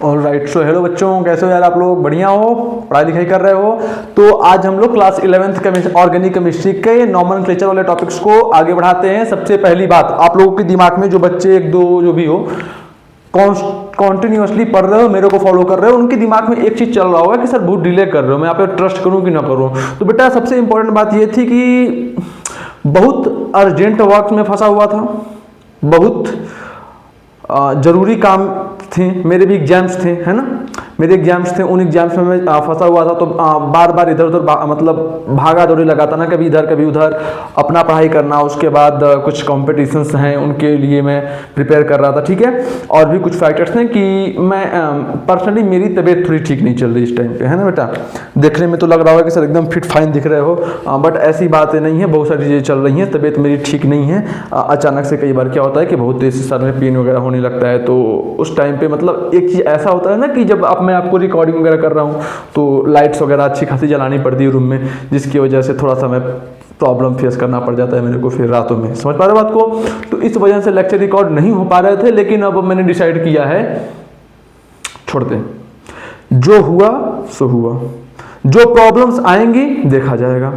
Alright, so hello बच्चों, कैसे हो यार आप लोग? बढ़िया हो? पढ़ाई लिखाई कर रहे हो? तो आज हम लोग क्लास 11th ऑर्गेनिक केमिस्ट्री के नॉमेनक्लेचर वाले टॉपिक्स को आगे बढ़ाते हैं। सबसे पहली बात, आप लोगों के दिमाग में जो बच्चे एक दो जो भी हो कॉन्टिन्यूसली पढ़ रहे हो, मेरे को फॉलो कर रहे हो, उनके दिमाग में एक चीज चल रहा होगा कि सर बहुत डिले कर रहे हो, मैं यहाँ पे ट्रस्ट करूँ कि ना करूँ। तो बेटा सबसे इंपॉर्टेंट बात ये थी कि बहुत अर्जेंट वर्क में फंसा हुआ था, बहुत जरूरी काम थे, मेरे भी एग्जाम्स थे, है ना, मेरे एग्जाम्स थे, उन एग्जाम्स में मैं फंसा हुआ था। तो बार बार इधर उधर मतलब भागा दौड़ी लगाता ना, कभी इधर कभी उधर, अपना पढ़ाई करना, उसके बाद कुछ कॉम्पिटिशन्स हैं उनके लिए मैं प्रिपेयर कर रहा था, ठीक है। और भी कुछ फैक्टर्स हैं कि मैं पर्सनली मेरी तबीयत थोड़ी ठीक नहीं चल रही इस टाइम पे, है ना बेटा। देखने में तो लग रहा होगा कि सर एकदम फिट फाइन दिख रहे हो, बट ऐसी बातें नहीं है, बहुत सारी चीज़ें चल रही हैं, तबीयत मेरी ठीक नहीं है। अचानक से कई बार क्या होता है कि बहुत तेज़ सर में पेन वगैरह होने लगता है, तो उस टाइम पे मतलब एक चीज़ ऐसा होता है ना कि जब मैं आपको रिकॉर्डिंग वगैरह कर रहा हूँ तो लाइट्स वगैरह अच्छी खासी जलानी पड़ती है रूम में, जिसकी वजह से थोड़ा सा मैं प्रॉब्लम फेस करना पड़ जाता है मेरे को फिर रातों में, समझ पा रहे हो बात को। तो इस वजह से लेक्चर रिकॉर्ड नहीं हो पा रहे थे, लेकिन अब मैंने डिसाइड किया है छोड़ते हैं, जो हुआ सो हुआ, जो प्रॉब्लम्स आएंगी देखा जाएगा,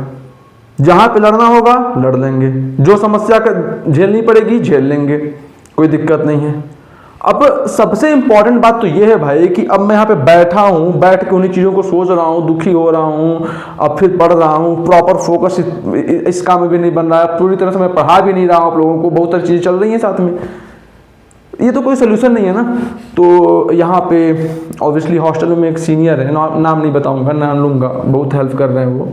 जहां पे लड़ना होगा लड़ लेंगे, जो समस्या झेलनी पड़ेगी झेल लेंगे, कोई दिक्कत नहीं है। अब सबसे इंपॉर्टेंट बात तो ये है भाई कि अब मैं यहाँ पे बैठा हूँ, बैठ के उन्हीं चीज़ों को सोच रहा हूँ, दुखी हो रहा हूँ, अब फिर पढ़ रहा हूँ, प्रॉपर फोकस इस काम में भी नहीं बन रहा है, पूरी तरह से मैं पढ़ा भी नहीं रहा हूँ आप लोगों को, बहुत सारी चीज़ें चल रही हैं साथ में, ये तो कोई सोल्यूशन नहीं है ना। तो यहाँ पे ऑब्वियसली हॉस्टल में एक सीनियर है, नाम नहीं बताऊँगा, नाम लूँगा, बहुत हेल्प कर रहे हैं वो,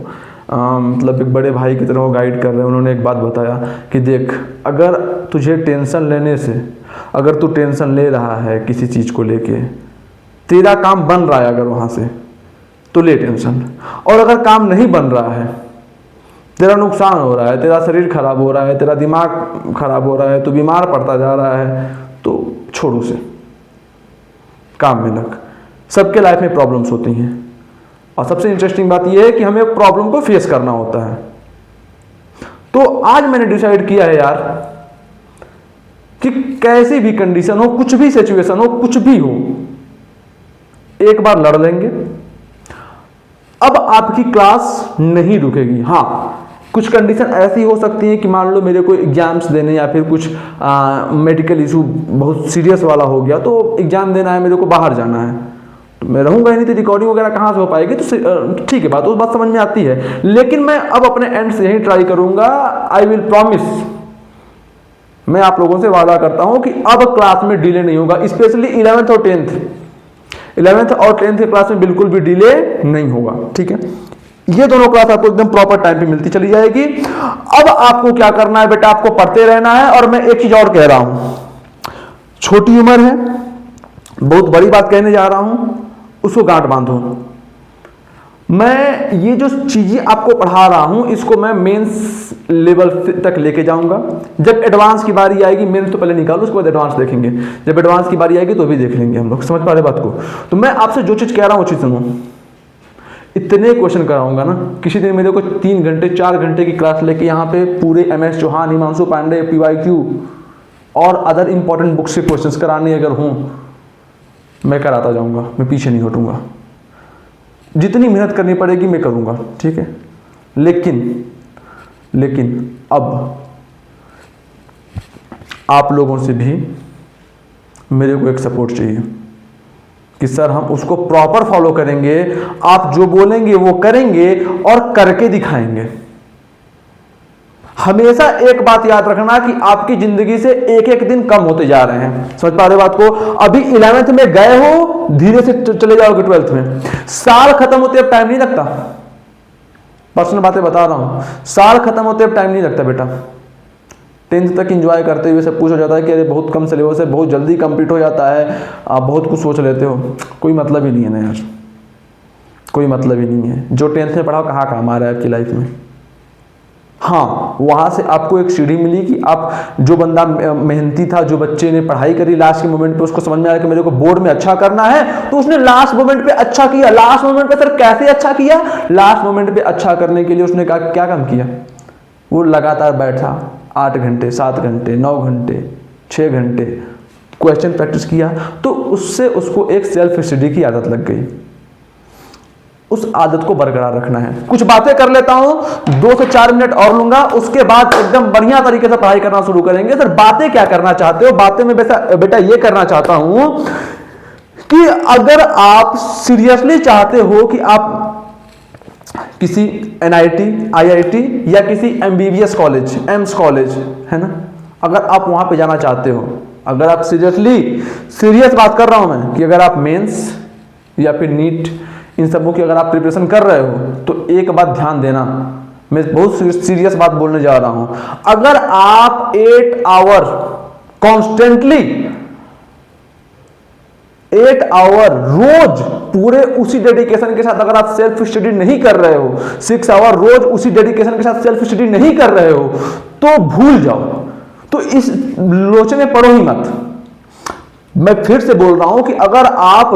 मतलब एक बड़े भाई की तरह वो गाइड कर रहे हैं। उन्होंने एक बात बताया कि देख, अगर तुझे टेंशन लेने से, अगर तू टेंशन ले रहा है किसी चीज़ को लेके, तेरा काम बन रहा है अगर वहाँ से, तो ले टेंशन, और अगर काम नहीं बन रहा है, तेरा नुकसान हो रहा है, तेरा शरीर खराब हो रहा है, तेरा दिमाग खराब हो रहा है, तो बीमार पड़ता जा रहा है, तो छोड़ उसे, काम में लग। सबके लाइफ में प्रॉब्लम्स होती हैं, और सबसे इंटरेस्टिंग बात यह है कि हमें प्रॉब्लम को फेस करना होता है। तो आज मैंने डिसाइड किया है यार कि कैसी भी कंडीशन हो, कुछ भी सिचुएशन हो, कुछ भी हो, एक बार लड़ लेंगे। अब आपकी क्लास नहीं रुकेगी। हाँ, कुछ कंडीशन ऐसी हो सकती है कि मान लो मेरे को एग्जाम्स देने या फिर कुछ मेडिकल इशू बहुत सीरियस वाला हो गया, तो एग्जाम देना है, मेरे को बाहर जाना है, तो मैं रहूंगा ही नहीं, तो रिकॉर्डिंग वगैरह कहाँ से हो पाएगी। तो ठीक है, बात उस बात समझ में आती है, लेकिन मैं अब अपने एंड से यही ट्राई करूंगा। आई विल प्रॉमिस, मैं आप लोगों से वादा करता हूं कि अब क्लास में डिले नहीं होगा, स्पेशली 11th और 10th के क्लास में बिल्कुल भी डिले नहीं होगा, ठीक है। ये दोनों क्लास आपको एकदम प्रॉपर टाइम पे मिलती चली जाएगी। अब आपको क्या करना है बेटा, आपको पढ़ते रहना है। और मैं एक चीज और कह रहा हूं, छोटी उम्र है, बहुत बड़ी बात कहने जा रहा हूं, उसको गांठ बांधो। मैं ये जो चीजें आपको पढ़ा रहा हूं, इसको मैं मेंस लेवल तक लेके जाऊंगा। जब एडवांस की बारी आएगी, मेंस तो पहले निकालो, उसके बाद एडवांस देखेंगे, जब एडवांस की बारी आएगी तो भी देख लेंगे हम लोग, समझ पा रहे बात को। तो मैं आपसे जो चीज कह रहा हूं वो चीज सुनो। इतने क्वेश्चन कराऊंगा ना, किसी दिन मेरे को 3 घंटे 4 घंटे की क्लास लेके यहाँ पे पूरे MS चौहान, हिमांशु पांडे, PYQ और अदर इंपॉर्टेंट बुक्स से क्वेश्चंस कराने अगर हूं, मैं कराता जाऊंगा, मैं पीछे नहीं हटूंगा, जितनी मेहनत करनी पड़ेगी मैं करूंगा, ठीक है। लेकिन अब आप लोगों से भी मेरे को एक सपोर्ट चाहिए कि सर हम उसको प्रॉपर फॉलो करेंगे, आप जो बोलेंगे वो करेंगे और करके दिखाएंगे। हमेशा एक बात याद रखना कि आपकी जिंदगी से एक एक दिन कम होते जा रहे हैं, समझ पा रहे बात को। अभी 11th में गए हो, धीरे से चले जाओगे 12th में, साल खत्म होते अब टाइम नहीं लगता, पर्सनल बातें बता रहा हूं, साल खत्म होते अब टाइम नहीं लगता बेटा। 10th तक एंजॉय करते हुए सब कुछ हो जाता है कि अरे बहुत कम सिलेबस है, बहुत जल्दी कंप्लीट हो जाता है, आप बहुत कुछ सोच लेते हो, कोई मतलब ही नहीं है ना यार, कोई मतलब ही नहीं है। जो 10th में पढ़ा कहाँ काम आ रहा है आपकी लाइफ में। हाँ, वहां से आपको एक सीढ़ी मिली कि आप, जो बंदा मेहनती था, जो बच्चे ने पढ़ाई करी, लास्ट के मोमेंट पे उसको समझ में आया कि मेरे को बोर्ड में अच्छा करना है, तो उसने लास्ट मोमेंट पे अच्छा किया। लास्ट मोमेंट पे सर कैसे अच्छा किया? लास्ट मोमेंट पे अच्छा करने के लिए उसने क्या काम किया, वो लगातार बैठा 8 घंटे 7 घंटे 9 घंटे 6 घंटे क्वेश्चन प्रैक्टिस किया, तो उससे उसको एक सेल्फ स्टडी की आदत लग गई। उस आदत को बरकरार रखना है। कुछ बातें कर लेता हूं, 2 से 4 मिनट और लूंगा, उसके बाद एकदम बढ़िया तरीके से पढ़ाई करना शुरू करेंगे। सर बातें क्या करना चाहते हो? बातें में बेटा ये करना चाहता हूं कि अगर आप सीरियसली चाहते हो कि आप किसी NIT, IIT या किसी MBBS कॉलेज, एम्स कॉलेज है ना, अगर आप वहां पे जाना चाहते हो, अगर आप सीरियस बात कर रहा हूं मैं कि अगर आप मेंस या फिर नीट इन सबों की अगर आप प्रिपरेशन कर रहे हो, तो एक बात ध्यान देना, मैं बहुत सीरियस बात बोलने जा रहा हूं। अगर आप 8 आवर कॉन्स्टेंटली 8 आवर रोज पूरे उसी डेडिकेशन के साथ अगर आप सेल्फ स्टडी नहीं कर रहे हो, 6 आवर रोज उसी डेडिकेशन के साथ सेल्फ स्टडी नहीं कर रहे हो, तो भूल जाओ, तो इस लोचे में पड़ो ही मत। मैं फिर से बोल रहा हूं कि अगर आप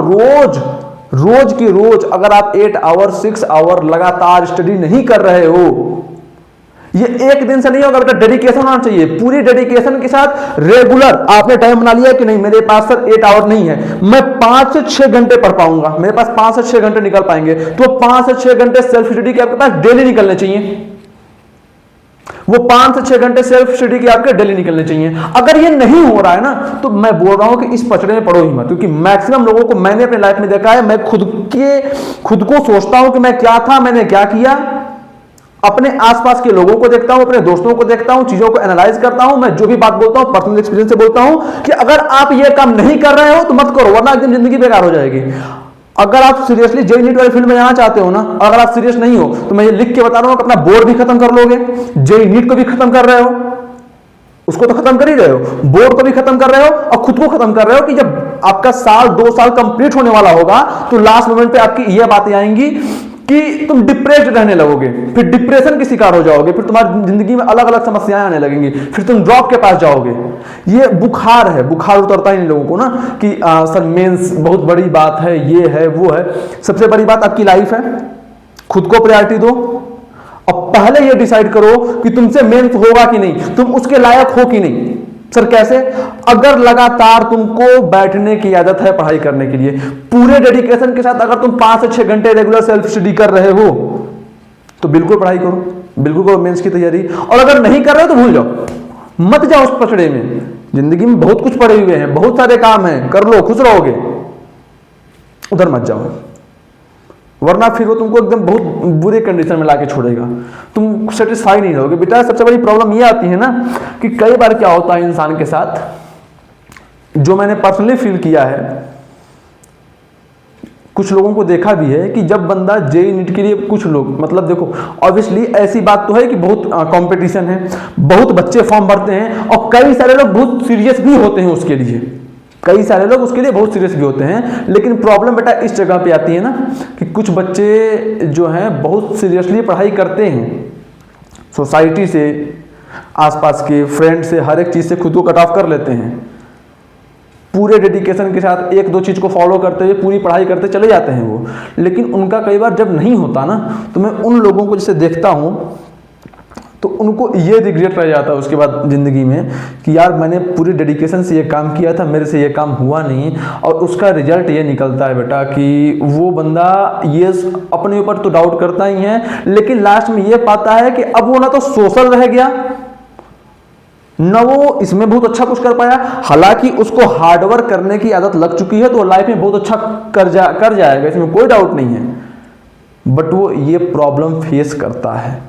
रोज की रोज अगर आप 8 आवर 6 आवर लगातार स्टडी नहीं कर रहे हो, ये एक दिन से नहीं होगा बेटा, डेडिकेशन होना चाहिए। पूरी डेडिकेशन के साथ रेगुलर आपने टाइम बना लिया कि नहीं मेरे पास सर 8 आवर नहीं है, मैं 5 से 6 घंटे पढ़ पाऊंगा, मेरे पास 5 से 6 घंटे निकल पाएंगे, तो 5 से 6 घंटे सेल्फ स्टडी के आपके पास डेली निकलने चाहिए। वो 5 से 6 घंटे सेल्फ स्टडी के आपके डेली निकलने चाहिए। अगर ये नहीं हो रहा है ना, तो मैं बोल रहा हूं कि इस पचड़े में पड़ो ही मत, क्योंकि मैक्सिमम लोगों को मैंने अपने लाइफ में देखा है। मैं खुद को सोचता हूं कि मैं क्या था, मैंने क्या किया, अपने आसपास के लोगों को देखता हूं, अपने दोस्तों को देखता हूं, चीजों को एनालाइज करता हूं। मैं जो भी बात बोलता हूं पर्सनल एक्सपीरियंस से बोलता हूं कि अगर आप ये काम नहीं कर रहे हो तो मत करो, वरना एकदम जिंदगी बेकार हो जाएगी। अगर आप सीरियसली जेईई नीट वाली फील्ड में जाना चाहते हो ना, अगर आप सीरियस नहीं हो, तो मैं ये लिख के बता रहा हूं कि अपना बोर्ड भी खत्म कर लोगे, जेईई नीट को भी खत्म कर रहे हो, उसको तो खत्म कर ही रहे हो, बोर्ड को भी खत्म कर रहे हो और खुद को खत्म कर रहे हो कि जब आपका साल 2 साल कंप्लीट होने वाला होगा, तो लास्ट मोमेंट पे आपकी ये बातें आएंगी कि तुम डिप्रेस्ड रहने लगोगे, फिर डिप्रेशन के शिकार हो जाओगे, फिर तुम्हारी जिंदगी में अलग अलग समस्याएं आने लगेंगी, फिर तुम ड्रॉप के पास जाओगे। ये बुखार है, बुखार उतरता ही नहीं लोगों को ना कि सर मेंस बहुत बड़ी बात है, ये है वो है। सबसे बड़ी बात आपकी लाइफ है, खुद को प्रायोरिटी दो और पहले ये डिसाइड करो कि तुमसे मेंस होगा कि नहीं, तुम उसके लायक हो कि नहीं। सर कैसे? अगर लगातार तुमको बैठने की आदत है पढ़ाई करने के लिए, पूरे डेडिकेशन के साथ अगर तुम 5 से 6 घंटे रेगुलर सेल्फ स्टडी कर रहे हो, तो बिल्कुल पढ़ाई करो, बिल्कुल करो मेंस की तैयारी। और अगर नहीं कर रहे हो तो भूल जाओ, मत जाओ उस पचड़े में। जिंदगी में बहुत कुछ पड़े हुए हैं, बहुत सारे काम हैं, कर लो, खुश रहोगे, उधर मत जाओ, वरना फिर वो तुमको एकदम बहुत बुरे कंडीशन में लाके छोड़ेगा, तुम सेटिस्फाई नहीं रहोगे। बेटा सबसे बड़ी प्रॉब्लम ये आती है ना कि कई बार क्या होता है इंसान के साथ, जो मैंने पर्सनली फील किया है, कुछ लोगों को देखा भी है कि जब बंदा जेईई नीट के लिए, कुछ लोग मतलब देखो ऑब्वियसली ऐसी बात तो है कि बहुत कंपटीशन है, बहुत बच्चे फॉर्म भरते हैं और कई सारे लोग बहुत सीरियस भी होते हैं उसके लिए, कई सारे लोग उसके लिए बहुत सीरियस भी होते हैं। लेकिन प्रॉब्लम बेटा इस जगह पे आती है ना कि कुछ बच्चे जो हैं बहुत सीरियसली पढ़ाई करते हैं, सोसाइटी से, आसपास के फ्रेंड से, हर एक चीज़ से खुद को कट ऑफ कर लेते हैं, पूरे डेडिकेशन के साथ 1-2 चीज़ को फॉलो करते हुए पूरी पढ़ाई करते चले जाते हैं वो। लेकिन उनका कई बार जब नहीं होता ना, तो मैं उन लोगों को जैसे देखता हूँ तो उनको ये रिग्रेट रह जाता है उसके बाद ज़िंदगी में कि यार मैंने पूरी डेडिकेशन से ये काम किया था, मेरे से ये काम हुआ नहीं। और उसका रिजल्ट ये निकलता है बेटा कि वो बंदा ये अपने ऊपर तो डाउट करता ही है, लेकिन लास्ट में ये पाता है कि अब वो ना तो सोशल रह गया, ना वो इसमें बहुत अच्छा कुछ कर पाया। हालांकि उसको हार्डवर्क करने की आदत लग चुकी है, तो लाइफ में बहुत अच्छा कर जाएगा, इसमें कोई डाउट नहीं है। बट वो ये प्रॉब्लम फेस करता है,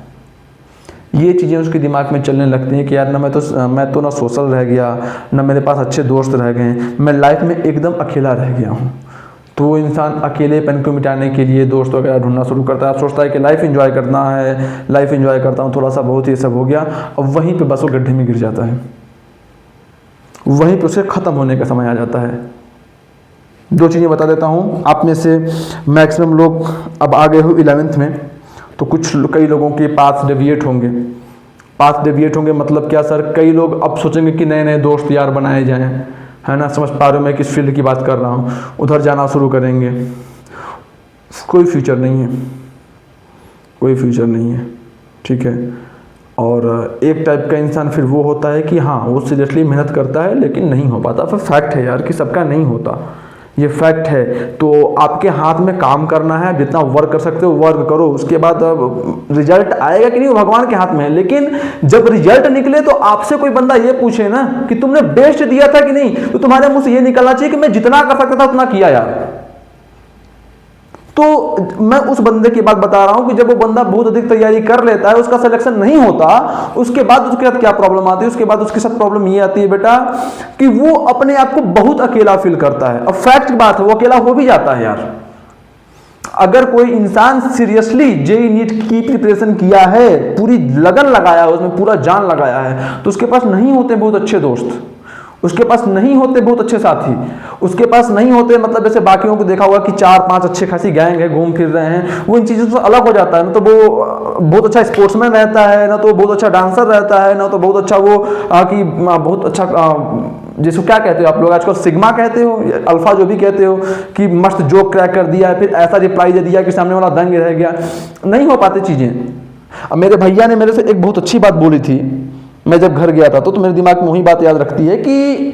ये चीज़ें उसके दिमाग में चलने लगती हैं कि यार ना मैं तो ना सोशल रह गया, ना मेरे पास अच्छे दोस्त रह गए, मैं लाइफ में एकदम अकेला रह गया हूँ। तो वो इंसान अकेलेपन को मिटाने के लिए दोस्त वगैरह ढूंढना शुरू करता है, सोचता है कि लाइफ एंजॉय करना है, लाइफ एंजॉय करता हूँ, थोड़ा सा बहुत ये सब हो गया, और वहीं पे बस वो गड्ढे में गिर जाता है, वहीं पे उसे ख़त्म होने का समय आ जाता है। 2 चीज़ें बता देता हूँ, आप में से मैक्सिमम लोग अब आ गए हो 11th में, तो कई लोगों के पाथ डेविएट होंगे। पाथ डेविएट होंगे मतलब क्या सर? कई लोग अब सोचेंगे कि नए नए दोस्त यार बनाए जाएं, है ना, समझ पा रहे हो मैं किस फील्ड की बात कर रहा हूँ, उधर जाना शुरू करेंगे। कोई फ्यूचर नहीं है, कोई फ्यूचर नहीं है, ठीक है। और एक टाइप का इंसान फिर वो होता है कि हाँ वो सीरियसली मेहनत करता है लेकिन नहीं हो पाता। फिर फैक्ट है यार कि सबका नहीं होता, ये फैक्ट है। तो आपके हाथ में काम करना है, जितना वर्क कर सकते हो वर्क करो, उसके बाद रिजल्ट आएगा कि नहीं वो भगवान के हाथ में है। लेकिन जब रिजल्ट निकले तो आपसे कोई बंदा ये पूछे ना कि तुमने बेस्ट दिया था कि नहीं, तो तुम्हारे मुंह से ये निकलना चाहिए कि मैं जितना कर सकता था उतना किया यार। तो मैं उस बंदे की बात बता रहा हूं कि जब वो बंदा बहुत अधिक तैयारी कर लेता है, उसका सिलेक्शन नहीं होता, उसके बाद उसके साथ क्या प्रॉब्लम आती है, उसके बाद उसके साथ प्रॉब्लम ये आती है बेटा कि वो अपने आप को बहुत अकेला फील करता है। अब फैक्ट की बात है, वो अकेला हो भी जाता है यार। अगर कोई इंसान सीरियसली जेईई नीट की प्रिपरेशन किया है, पूरी लगन लगाया है, उसमें पूरा जान लगाया है, तो उसके पास नहीं होते बहुत अच्छे दोस्त, उसके पास नहीं होते बहुत अच्छे साथी, उसके पास नहीं होते मतलब जैसे बाकियों को देखा होगा कि 4-5 अच्छे खासी गैंग है, घूम फिर रहे हैं, वो इन चीज़ों से अलग हो जाता है। ना तो वो बहुत अच्छा स्पोर्ट्समैन रहता है, ना तो बहुत अच्छा डांसर रहता है, ना तो बहुत अच्छा वो कि बहुत अच्छा जिसको क्या कहते हो आप लोग आजकल सिग्मा कहते हो, अल्फा जो भी कहते हो, कि मस्त जोक क्रैक कर दिया है, फिर ऐसा रिप्लाई दे दिया कि सामने वाला दंग रह गया। नहीं हो पाती चीज़ें। अब मेरे भैया ने मेरे से एक बहुत अच्छी बात बोली थी, मैं जब घर गया था तो मेरे दिमाग में वही बात याद रखती है कि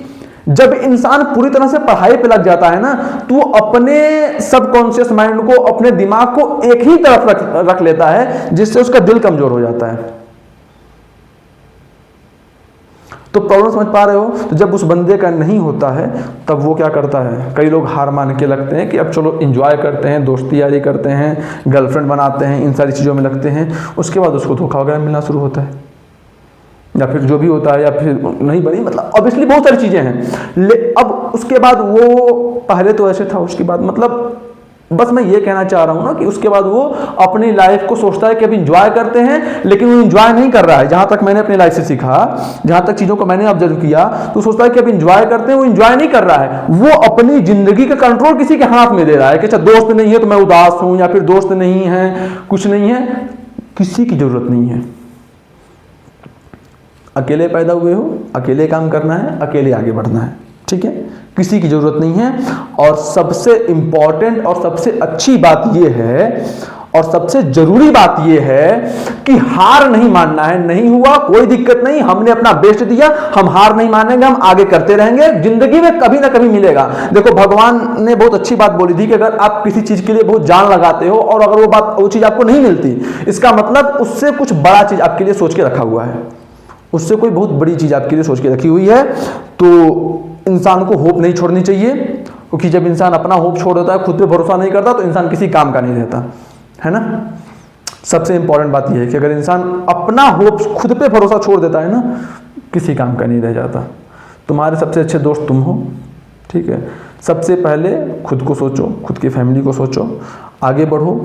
जब इंसान पूरी तरह से पढ़ाई पे लग जाता है ना, तो अपने सबकॉन्शियस माइंड को, अपने दिमाग को एक ही तरफ रख लेता है, जिससे उसका दिल कमजोर हो जाता है। तो प्रॉब्लम समझ पा रहे हो? तो जब उस बंदे का नहीं होता है तब वो क्या करता है, कई लोग हार मान के लगते हैं कि अब चलो एंजॉय करते हैं, दोस्ती यारी करते हैं, गर्लफ्रेंड बनाते हैं, इन सारी चीज़ों में लगते हैं। उसके बाद उसको धोखा वगैरह मिलना शुरू होता है, या फिर जो भी होता है, या फिर नहीं बनी, मतलब ऑब्वियसली बहुत सारी चीज़ें हैं। अब उसके बाद वो पहले तो ऐसे था, उसके बाद मतलब बस मैं ये कहना चाह रहा हूँ ना कि उसके बाद वो अपनी लाइफ को सोचता है कि अभी इंजॉय करते हैं, लेकिन वो इंजॉय नहीं कर रहा है। जहाँ तक मैंने अपनी लाइफ से सीखा, जहाँ तक चीज़ों को मैंने ऑब्जर्व किया, तो सोचता है कि अभी इंजॉय करते हैं, वो इंजॉय नहीं कर रहा है। वो अपनी जिंदगी का कंट्रोल किसी के हाथ में दे रहा है कि अच्छा दोस्त नहीं है तो मैं उदास हूँ, या फिर दोस्त नहीं है, कुछ नहीं है। किसी की जरूरत नहीं है। अकेले पैदा हुए हो, अकेले काम करना है, अकेले आगे बढ़ना है, ठीक है? किसी की जरूरत नहीं है। और सबसे इंपॉर्टेंट और सबसे अच्छी बात यह है, और सबसे जरूरी बात यह है कि हार नहीं मानना है। नहीं हुआ कोई दिक्कत नहीं, हमने अपना बेस्ट दिया, हम हार नहीं मानेंगे, हम आगे करते रहेंगे। जिंदगी में कभी ना कभी मिलेगा। देखो भगवान ने बहुत अच्छी बात बोली थी कि अगर आप किसी चीज के लिए बहुत जान लगाते हो और अगर वो चीज आपको नहीं मिलती, इसका मतलब उससे कुछ बड़ा चीज आपके लिए सोच के रखा हुआ है, उससे कोई बहुत बड़ी चीज आपके लिए सोच के रखी हुई है। तो इंसान को होप नहीं छोड़नी चाहिए, क्योंकि जब इंसान अपना होप छोड़ देता है, खुद पे भरोसा नहीं करता, तो इंसान किसी काम का नहीं रहता है ना। सबसे इंपॉर्टेंट बात यह है कि अगर इंसान अपना होप, खुद पे भरोसा छोड़ देता है ना, किसी काम का नहीं रह जाता। तुम्हारे सबसे अच्छे दोस्त तुम हो, ठीक है? सबसे पहले खुद को सोचो, खुद की फैमिली को सोचो, आगे बढ़ो,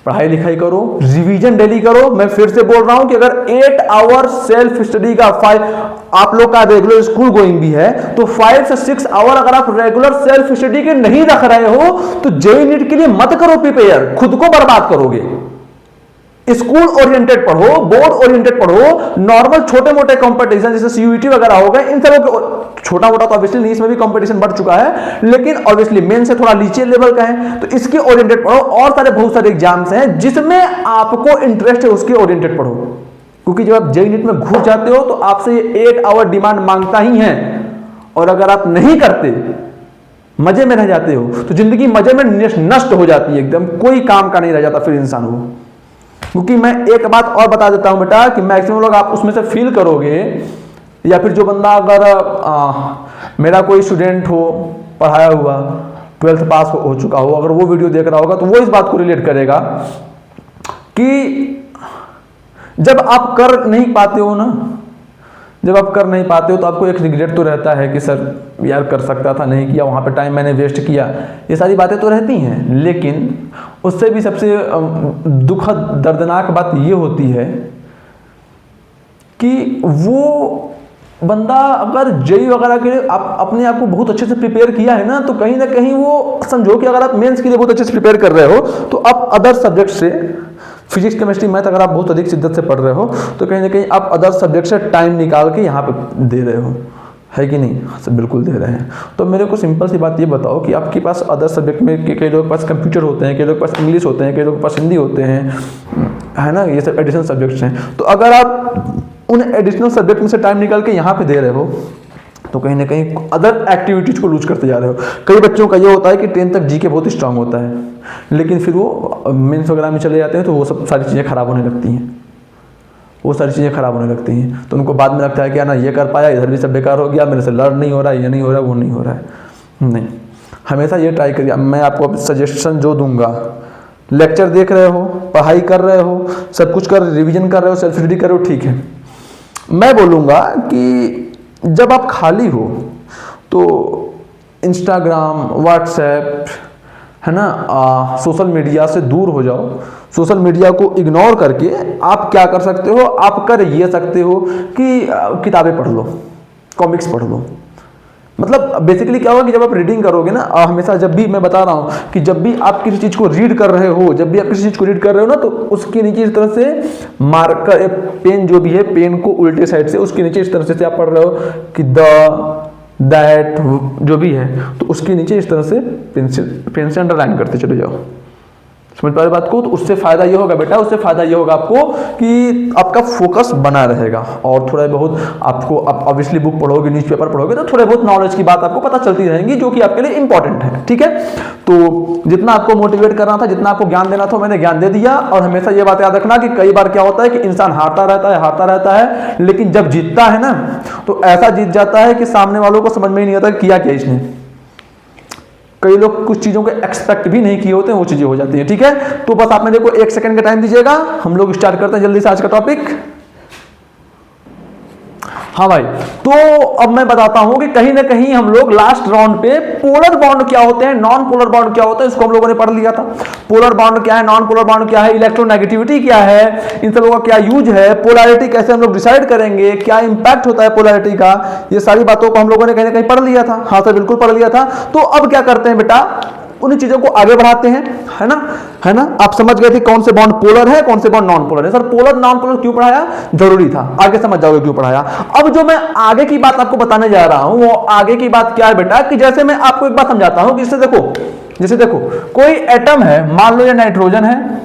पढ़ाई लिखाई करो, रिवीजन डेली करो। मैं फिर से बोल रहा हूं कि अगर 8 आवर सेल्फ स्टडी का 5, आप लोग का रेगुलर स्कूल गोइंग भी है, तो 5 से 6 आवर अगर आप रेगुलर सेल्फ स्टडी के नहीं रख रहे हो, तो जेईई नीट के लिए मत करो प्रिपेयर, खुद को बर्बाद करोगे। स्कूल ओरिएंटेड पढ़ो, बोर्ड ओरिएंटेड पढ़ो, नॉर्मल छोटे मोटे कंपटीशन जैसे सीयूईटी वगैरह हो गए, इन सबों छोटा मोटा तो ऑब्वियसली नहीं, इसमें भी कंपटीशन बढ़ चुका है, लेकिन ऑब्वियसली मेन से थोड़ा नीचे लेवल का है, तो इसके ओरिएंटेड पढ़ो। और सारे बहुत सारे एग्जाम्स हैं जिसमें आपको इंटरेस्ट है, उसके ओरिएंटेड पढ़ो। क्योंकि जब आप जेईई नीट में घुस जाते हो तो आपसे 8 आवर डिमांड मांगता ही है, और अगर आप नहीं करते, मजे में रह जाते हो, तो जिंदगी मजे में नष्ट हो जाती है एकदम, कोई काम का नहीं रह जाता फिर इंसान हो। क्योंकि मैं एक बात और बता देता हूं बेटा कि मैक्सिमम लोग आप उसमें से फील करोगे, या फिर जो बंदा अगर मेरा कोई स्टूडेंट हो, पढ़ाया हुआ, 12th पास हो चुका हो, अगर वो वीडियो देख रहा होगा तो वो इस बात को रिलेट करेगा कि जब आप कर नहीं पाते हो ना, जब आप कर नहीं पाते हो तो आपको एक रिग्रेट तो रहता है कि सर यार कर सकता था, नहीं किया, वहाँ पे टाइम मैंने वेस्ट किया, ये सारी बातें तो रहती हैं। लेकिन उससे भी सबसे दुखद दर्दनाक बात ये होती है कि वो बंदा अगर जेईई वगैरह के लिए आप अपने आप को बहुत अच्छे से प्रिपेयर किया है ना, तो कहीं ना कहीं वो समझो कि अगर आप मेंस के लिए बहुत अच्छे से प्रिपेयर कर रहे हो, तो आप अदर सब्जेक्ट से, फिजिक्स केमिस्ट्री मैथ अगर आप बहुत अधिक शिद्दत से पढ़ रहे हो, तो कहीं ना कहीं आप अदर सब्जेक्ट से टाइम निकाल के यहाँ पे दे रहे हो, है कि नहीं? सब बिल्कुल दे रहे हैं। तो मेरे को सिंपल सी बात ये बताओ कि आपके पास अदर सब्जेक्ट में कई लोगों के पास कंप्यूटर होते हैं, कई लोगों के पास इंग्लिश होते हैं, कई लोगों के पास हिंदी होते हैं, है ना, ये सब एडिशनल सब्जेक्ट्स हैं। तो अगर आप उन एडिशनल सब्जेक्ट में से टाइम निकाल के यहाँ पे दे रहे हो तो कहीं ना कहीं अदर एक्टिविटीज को लूज करते जा रहे हो। कई बच्चों का ये होता है कि 10 तक जीके बहुत स्ट्रांग होता है, लेकिन फिर वो मेंस वगैरह में चले जाते हैं तो वो सब सारी चीज़ें खराब होने लगती हैं, वो सारी चीज़ें खराब होने लगती हैं। तो उनको बाद में लगता है कि ना ये कर पाया, इधर भी सब बेकार हो गया, मेरे से लर्न नहीं हो रहा है, ये नहीं हो रहा है, वो नहीं हो रहा है। नहीं, हमेशा ये ट्राई करिए। मैं आपको सजेशन जो दूंगा, लेक्चर देख रहे हो, पढ़ाई कर रहे हो, सब कुछ कर, रिवीजन कर रहे हो, सेल्फ स्टडी कर रहे हो, ठीक है। मैं बोलूँगा कि जब आप खाली हो तो इंस्टाग्राम, व्हाट्सएप, है ना, सोशल मीडिया से दूर हो जाओ। सोशल मीडिया को इग्नोर करके आप क्या कर सकते हो, आप कर ये सकते हो कि किताबें पढ़ लो, कॉमिक्स पढ़ लो। मतलब बेसिकली क्या होगा कि जब आप रीडिंग करोगे ना, हमेशा जब भी मैं बता रहा हूँ कि जब भी आप किसी चीज़ को रीड कर रहे हो, जब भी आप किसी चीज़ को रीड कर रहे हो ना, तो उसके नीचे इस तरह से मार्कर, पेन जो भी है, पेन को उल्टे साइड से उसके नीचे इस तरह से आप पढ़ रहे हो कि दैट जो भी है, तो उसके नीचे इस तरह से पेन से अंडरलाइन करते चले जाओ। समझ पा रहे बात को? तो उससे फायदा ये होगा बेटा, उससे फायदा ये होगा आपको कि आपका फोकस बना रहेगा और थोड़ा बहुत आपको, आप ऑब्वियसली बुक पढ़ोगे, न्यूज़पेपर पढ़ोगे, तो थोड़े बहुत नॉलेज की बात आपको पता चलती रहेंगी, जो कि आपके लिए इंपॉर्टेंट है। ठीक है, तो जितना आपको मोटिवेट करना था, जितना आपको ज्ञान देना था, मैंने ज्ञान दे दिया। और हमेशा ये बात याद रखना कि कई बार क्या होता है कि इंसान हारता रहता है, लेकिन जब जीतता है ना, तो ऐसा जीत जाता है कि सामने वालों को समझ में ही नहीं आता किया क्या इसने। कई लोग कुछ चीज़ों को एक्सपेक्ट भी नहीं किए होते हैं, वो चीज़ें हो जाती हैं। ठीक है, तो बस आप मेरे को 1 सेकंड का टाइम दीजिएगा, हम लोग स्टार्ट करते हैं जल्दी से आज का टॉपिक। हाँ भाई, तो अब मैं बताता हूं कि कहीं ना कहीं हम लोग लास्ट राउंड पे पोलर बॉन्ड क्या होते हैं, नॉन पोलर बॉन्ड क्या होता है, इसको हम लोगों ने पढ़ लिया था। पोलर बॉन्ड क्या है, नॉन पोलर बॉन्ड क्या है, इलेक्ट्रोनेगेटिविटी क्या है, इन सबों का क्या यूज है, पोलैरिटी कैसे हम लोग डिसाइड करेंगे, क्या इंपैक्ट होता है पोलैरिटी का, ये सारी बातों को हम लोगों ने कहीं ना कहीं पढ़ लिया था। हाँ सर, बिल्कुल पढ़ लिया था। तो अब क्या करते हैं बेटा, उन चीजों को आगे बढ़ाते हैं, है ना। आप समझ गए थे कौन से बॉन्ड पोलर है, कौन से बॉन्ड नॉन पोलर है। सर पोलर नॉन पोलर क्यों पढ़ाया, जरूरी था, आगे समझ जाओगे क्यों पढ़ाया। अब जो मैं आगे की बात आपको बताने जा रहा हूं, वो आगे की बात क्या है बेटा, कि जैसे मैं आपको एक बात समझाता हूं कि जैसे देखो कोई एटम है, मान लो ये नाइट्रोजन है,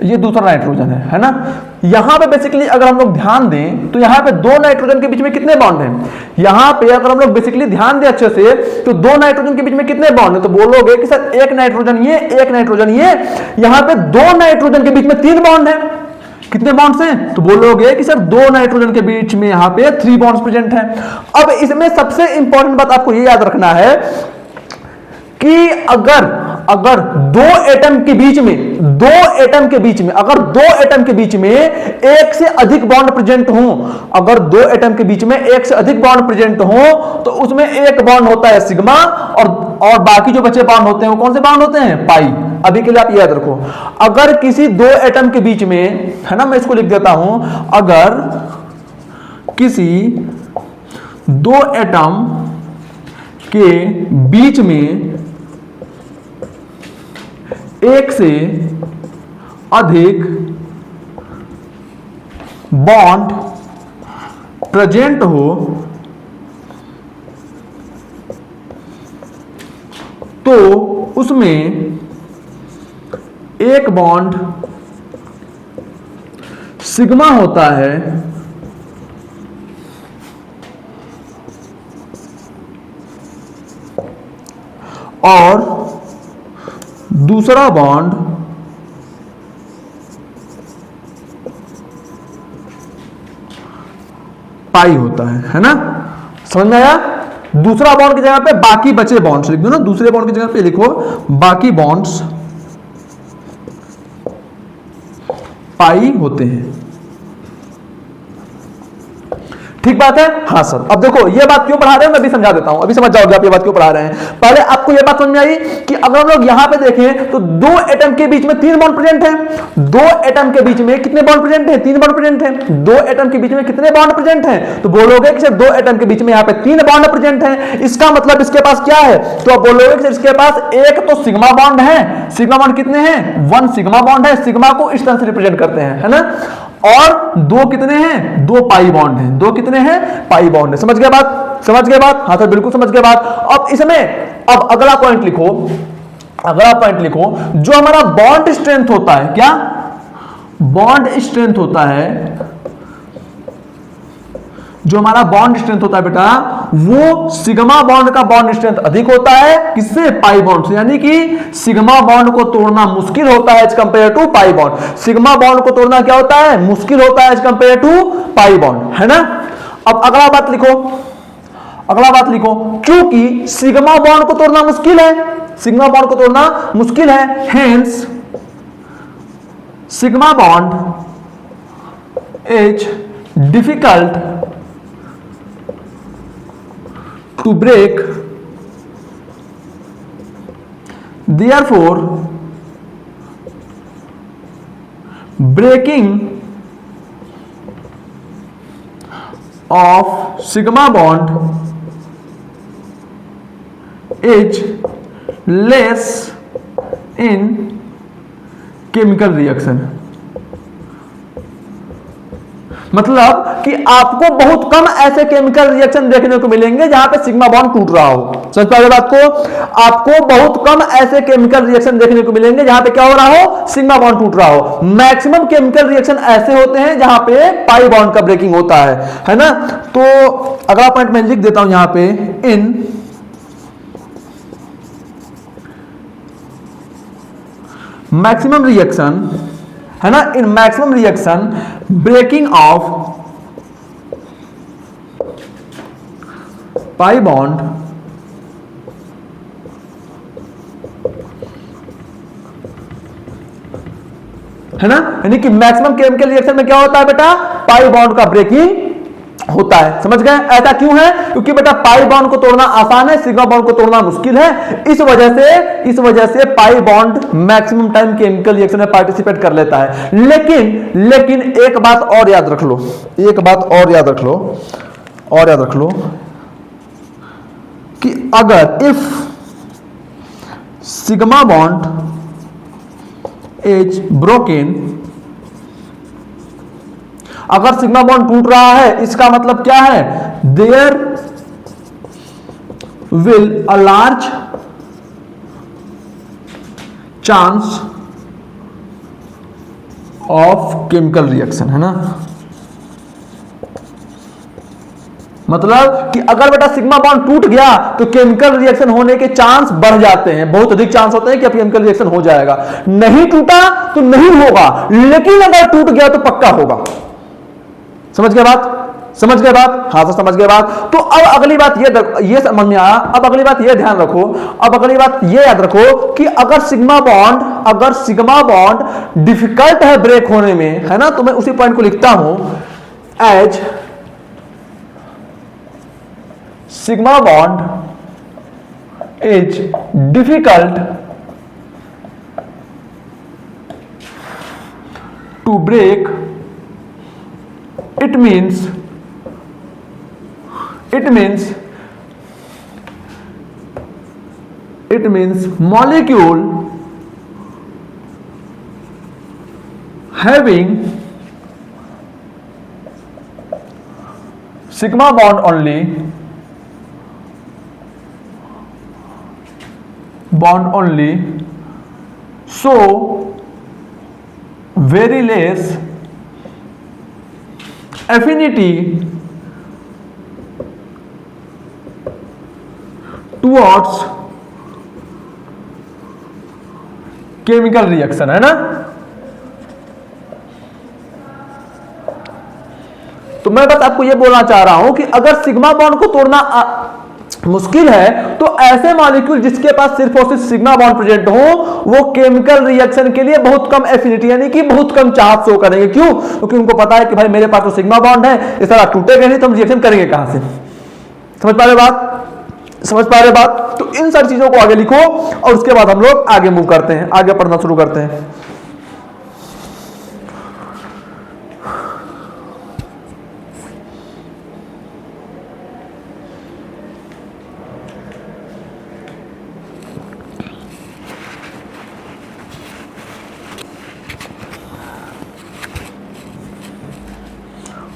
ये दूसरा नाइट्रोजन है ना। यहां पे बेसिकली अगर हम लोग ध्यान दें तो यहां पे 2 नाइट्रोजन के बीच में कितने बॉन्ड हैं। यहां पे अगर हम लोग बेसिकली ध्यान दें अच्छे से, तो 2 नाइट्रोजन के बीच में कितने बॉन्ड है, तो बोलोगे कि सर एक नाइट्रोजन ये, एक नाइट्रोजन ये। यहां पे 2 नाइट्रोजन के बीच में 3 बॉन्ड है। कितने बॉन्ड्स हैं, तो बोलोगे कि सर 2 नाइट्रोजन के बीच में यहां पे 3 बॉन्ड्स प्रेजेंट हैं। अब इसमें सबसे इंपॉर्टेंट बात आपको ये याद रखना है कि अगर 2 एटम के बीच में अगर 2 एटम के बीच में एक से अधिक बॉन्ड प्रेजेंट हो, अगर 2 एटम के बीच में एक से अधिक बॉन्ड प्रेजेंट हो, तो उसमें एक बॉन्ड होता है सिग्मा, और बाकी जो बचे बॉन्ड होते हैं वो कौन से बॉन्ड होते हैं, पाई। अभी के लिए आप याद रखो, अगर किसी 2 एटम के बीच में, है ना, मैं इसको लिख देता हूं, अगर किसी 2 एटम के बीच में एक से अधिक बॉन्ड प्रेजेंट हो, तो उसमें एक बॉन्ड सिग्मा होता है और दूसरा बॉन्ड पाई होता है ना। समझ में आया? दूसरा बॉन्ड की जगह पे बाकी बचे बॉन्ड्स लिख दो ना, दूसरे बॉन्ड की जगह पे लिखो बाकी बॉन्ड्स पाई होते हैं। ठीक बात है? हाँ सर। अब देखो ये बात क्यों पढ़ा रहे हैं, मैं भी समझा देता हूं, अभी समझ जाओगे आप ये बात क्यों पढ़ा रहे हैं। पहले आपको ये बात समझ में आई कि अगर हम लोग यहां पे देखें तो 2 एटम के बीच में 3 बॉन्ड प्रेजेंट हैं। 2 एटम के बीच में कितने बॉन्ड प्रेजेंट हैं, 3 बॉन्ड प्रेजेंट हैं। 2 एटम के बीच में कितने बॉन्ड प्रेजेंट हैं, तो बोलोगे कि सर 2 एटम के बीच में यहां पे 3 बॉन्ड प्रेजेंट हैं। इसका मतलब इसके पास क्या है, तो आप बोलोगे कि सर इसके पास एक तो सिग्मा बॉन्ड है। सिग्मा बॉन्ड कितने हैं, 1 सिग्मा बॉन्ड है। सिग्मा को इस तरह से रिप्रेजेंट करते हैं, है ना। और 2 कितने हैं, 2 पाई बॉन्ड हैं। 2 कितने हैं, पाई बॉन्ड है। समझ गए बात, समझ गए बात? हाँ सर बिल्कुल समझ गए बात। अब इसमें अब अगला पॉइंट लिखो, अगला पॉइंट लिखो, जो हमारा बॉन्ड स्ट्रेंथ होता है, क्या बॉन्ड स्ट्रेंथ होता है, जो हमारा बॉन्ड स्ट्रेंथ होता है बेटा, वो सिग्मा बॉन्ड का बॉन्ड स्ट्रेंथ अधिक होता है किससे, पाई बॉन्ड से। यानी कि सिग्मा बॉन्ड को तोड़ना मुश्किल होता है as compare to pi bond. Sigma bond को तोड़ना क्या होता है, मुश्किल होता है as compare to pi bond, है ना। अब अगला बात लिखो, अगला बात लिखो, क्योंकि सिग्मा बॉन्ड को तोड़ना मुश्किल है, सिग्मा बॉन्ड को तोड़ना मुश्किल है, hence sigma bond is difficult to break, therefore breaking of sigma bond is less in chemical reaction। मतलब कि आपको बहुत कम ऐसे केमिकल रिएक्शन देखने को मिलेंगे जहां पे सिग्मा बॉन्ड टूट रहा हो। समझ पा रहे बात को, आपको बहुत कम ऐसे केमिकल रिएक्शन देखने को मिलेंगे जहां पे क्या हो रहा हो, सिग्मा बॉन्ड टूट रहा हो। मैक्सिमम केमिकल रिएक्शन ऐसे होते हैं जहां पे पाई बॉन्ड का ब्रेकिंग होता है ना। तो अगला पॉइंट मैं लिख देता हूं यहां पे, इन मैक्सिमम रिएक्शन, है ना, in maximum reaction breaking of pi bond है ना, यानी कि मैक्सिमम केमिकल रिएक्शन में क्या होता है बेटा, पाई बॉन्ड का ब्रेकिंग होता है। समझ गए, ऐसा क्यों है, क्योंकि बेटा पाई बॉन्ड को तोड़ना आसान है, सिग्मा बॉन्ड को तोड़ना मुश्किल है। इस वजह से pi bond maximum time chemical reaction में पार्टिसिपेट कर लेता है। लेकिन एक बात और याद रख लो, एक बात और याद रख लो कि अगर if sigma bond is broken, अगर सिग्मा बॉन्ड टूट रहा है इसका मतलब क्या है, there will a large chance of chemical reaction, है ना। मतलब कि अगर बेटा सिग्मा बॉन्ड टूट गया तो केमिकल रिएक्शन होने के चांस बढ़ जाते हैं, बहुत अधिक चांस होते हैं कि अब केमिकल रिएक्शन हो जाएगा। नहीं टूटा तो नहीं होगा, लेकिन अगर टूट गया तो पक्का होगा। समझ गए बात, समझ गए बात, हाँ सर समझ गए बात। तो अब अगली बात ये समझ में आया। अब अगली बात ये ध्यान रखो, अब अगली बात ये याद रखो कि अगर सिग्मा बॉन्ड डिफिकल्ट है ब्रेक होने में, है ना, तो मैं उसी पॉइंट को लिखता हूं, as sigma bond is difficult to break, it means molecule having sigma bond only, so very less affinity towards chemical reaction, है ना। तो मैं बस आपको यह बोलना चाह रहा हूं कि अगर सिग्मा बॉन्ड को तोड़ना मुश्किल है तो ऐसे मॉलिक्यूल जिसके पास सिर्फ और सिर्फ सिग्मा बॉन्ड प्रेजेंट हो वो केमिकल रिएक्शन के लिए बहुत कम एफिनिटी यानी कि बहुत कम चाहत शो करेंगे। क्यों? क्योंकि उनको पता है कि भाई मेरे पास तो सिग्मा बॉन्ड है, इस तरह टूटेगा नहीं तो हम रिएक्शन करेंगे कहां से। समझ पा रहे बात, समझ पा रहे बात। तो इन सारी चीजों को आगे लिखो और उसके बाद हम लोग आगे मूव करते हैं, आगे पढ़ना शुरू करते हैं।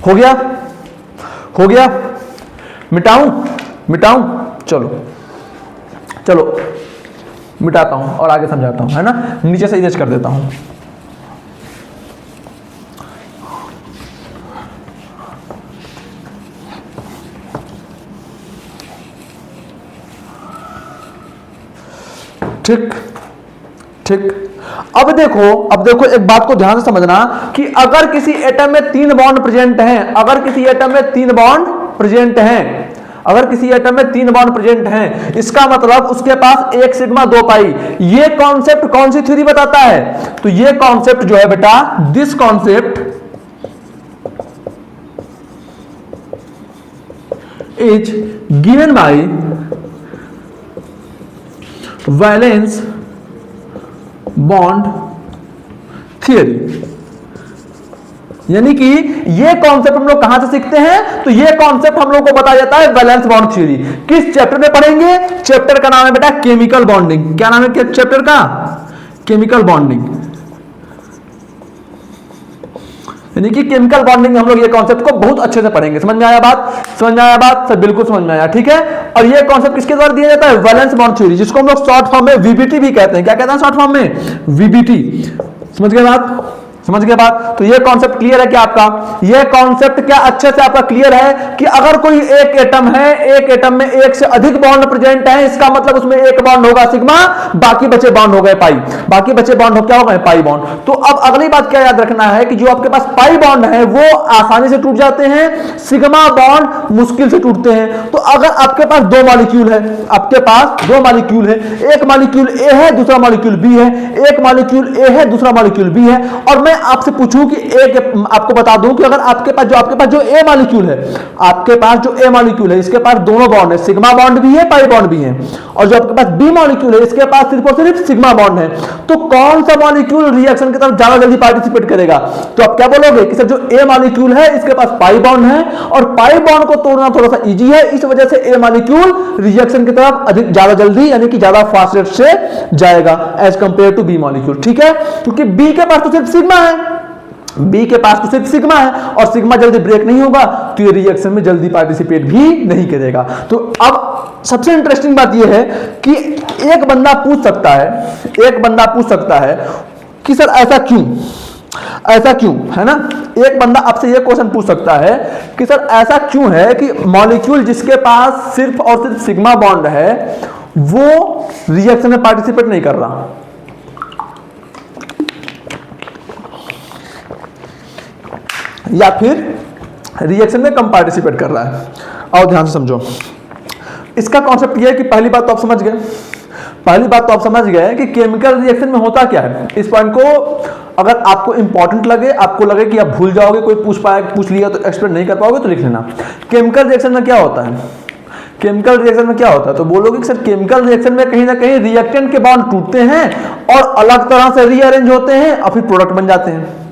हो गया, हो गया, मिटाऊं, चलो चलो मिटाता हूं और आगे समझाता हूं, है ना। नीचे से इरेज कर देता हूं। ठीक ठीक। अब देखो एक बात को ध्यान से समझना कि अगर किसी एटम में 3 बॉन्ड प्रेजेंट हैं, अगर किसी एटम में 3 बॉन्ड प्रेजेंट हैं, अगर किसी एटम में 3 बॉन्ड प्रेजेंट हैं, इसका मतलब उसके पास 1 सिग्मा 2 पाई। ये कॉन्सेप्ट कौन सी थ्योरी बताता है? तो ये कॉन्सेप्ट जो है बेटा, this concept is given by valence bond theory. यानी कि ये कॉन्सेप्ट हम लोग कहां से सीखते हैं? तो ये कॉन्सेप्ट हम लोग को बताया जाता है वैलेंस बॉन्ड थ्योरी। किस चैप्टर में पढ़ेंगे? चैप्टर का नाम है बेटा केमिकल बॉन्डिंग। क्या नाम है चैप्टर का? Chemical bonding. यानी कि केमिकल बॉन्डिंग में हम लोग ये कॉन्सेप्ट को बहुत अच्छे से पढ़ेंगे। समझ में आया बात? समझ में आया बात? सब बिल्कुल समझ में आया, ठीक है। और ये कॉन्सेप्ट किसके द्वारा दिया जाता है? वैलेंस बॉन्ड थ्योरी, जिसको हम लोग शॉर्ट फॉर्म में वीबीटी भी कहते हैं। क्या कहते हैं शॉर्ट फॉर्म में? वीबीटी। समझ गए बात? समझ गए बात? तो ये कॉन्सेप्ट क्लियर है क्या आपका? ये कॉन्सेप्ट क्या अच्छे से आपका क्लियर है कि अगर कोई एक एटम है, एक एटम में एक से अधिक बॉन्ड प्रेजेंट है, इसका मतलब उसमें एक बॉन्ड होगा सिग्मा, बाकी बचे बॉन्ड हो गए पाई। बाकी बचे बॉन्ड हो क्या हो गए? Pi bond. तो अब अगली बात क्या याद रखना है कि जो आपके पास पाई बॉन्ड है वो आसानी से टूट जाते हैं, सिग्मा बॉन्ड मुश्किल से टूटते हैं। तो अगर आपके पास 2 मॉलिक्यूल है, आपके पास 2 मॉलिक्यूल है, एक मॉलिक्यूल ए है, दूसरा मॉलिक्यूल बी है, एक मॉलिक्यूल ए है, दूसरा मॉलिक्यूल बी है, और मैं आपसे पूछूं कि एक आपको बता दूं कि अगर आपके पास जो ए मॉलिक्यूल है, आपके पास जो ए मॉलिक्यूल है, इसके पास दोनों बॉन्ड है, सिग्मा बॉन्ड भी है, पाई बॉन्ड भी है, और जो आपके पास बी मॉलिक्यूल है, इसके पास सिर्फ और सिर्फ सिग्मा बॉन्ड है, तो कौन सा मॉलिक्यूल रिएक्शन की तरफ ज्यादा जल्दी पार्टिसिपेट करेगा? तो आप क्या बोलोगे कि सर जो ए मॉलिक्यूल है इसके पास पाई बॉन्ड है, और पाई बॉन्ड को तोड़ना थोड़ा सा इजी है, इस वजह से ए मॉलिक्यूल रिएक्शन की तरफ अधिक ज्यादा जल्दी यानी कि ज्यादा फास्ट रेट से जाएगा as compare to B molecule, ठीक है। क्योंकि बी के पास तो सिर्फ सिग्मा है, बी के पास तो सिर्फ सिग्मा है, और सिग्मा जल्दी ब्रेक नहीं होगा तो ये रिएक्शन में जल्दी पार्टिसिपेट भी नहीं करेगा। तो अब सबसे इंटरेस्टिंग बात यह है कि एक बंदा पूछ सकता है कि सर ऐसा क्यों, है ना। एक बंदा आपसे यह क्वेश्चन पूछ सकता है कि सर ऐसा क्यों है कि मॉलिक्यूल जिसके पास सिर्फ और सिर्फ सिग्मा बॉन्ड है वो रिएक्शन में पार्टिसिपेट नहीं कर रहा, या फिर रिएक्शन में कम पार्टिसिपेट कर रहा है। और ध्यान से समझो, इसका कॉन्सेप्ट यह है कि पहली बात तो आप समझ गए कि केमिकल रिएक्शन में होता क्या है। इस पॉइंट को अगर आपको इंपॉर्टेंट लगे, आपको लगे कि आप भूल जाओगे, कोई पूछ लिया तो एक्सप्लेन नहीं कर पाओगे, तो लिख लेना। केमिकल रिएक्शन में क्या होता है? केमिकल रिएक्शन में क्या होता है? तो बोलोगे कि सर केमिकल रिएक्शन में कहीं ना कहीं रिएक्टेंट के बॉन्ड टूटते हैं और अलग तरह से रीअरेंज होते हैं और फिर प्रोडक्ट बन जाते हैं।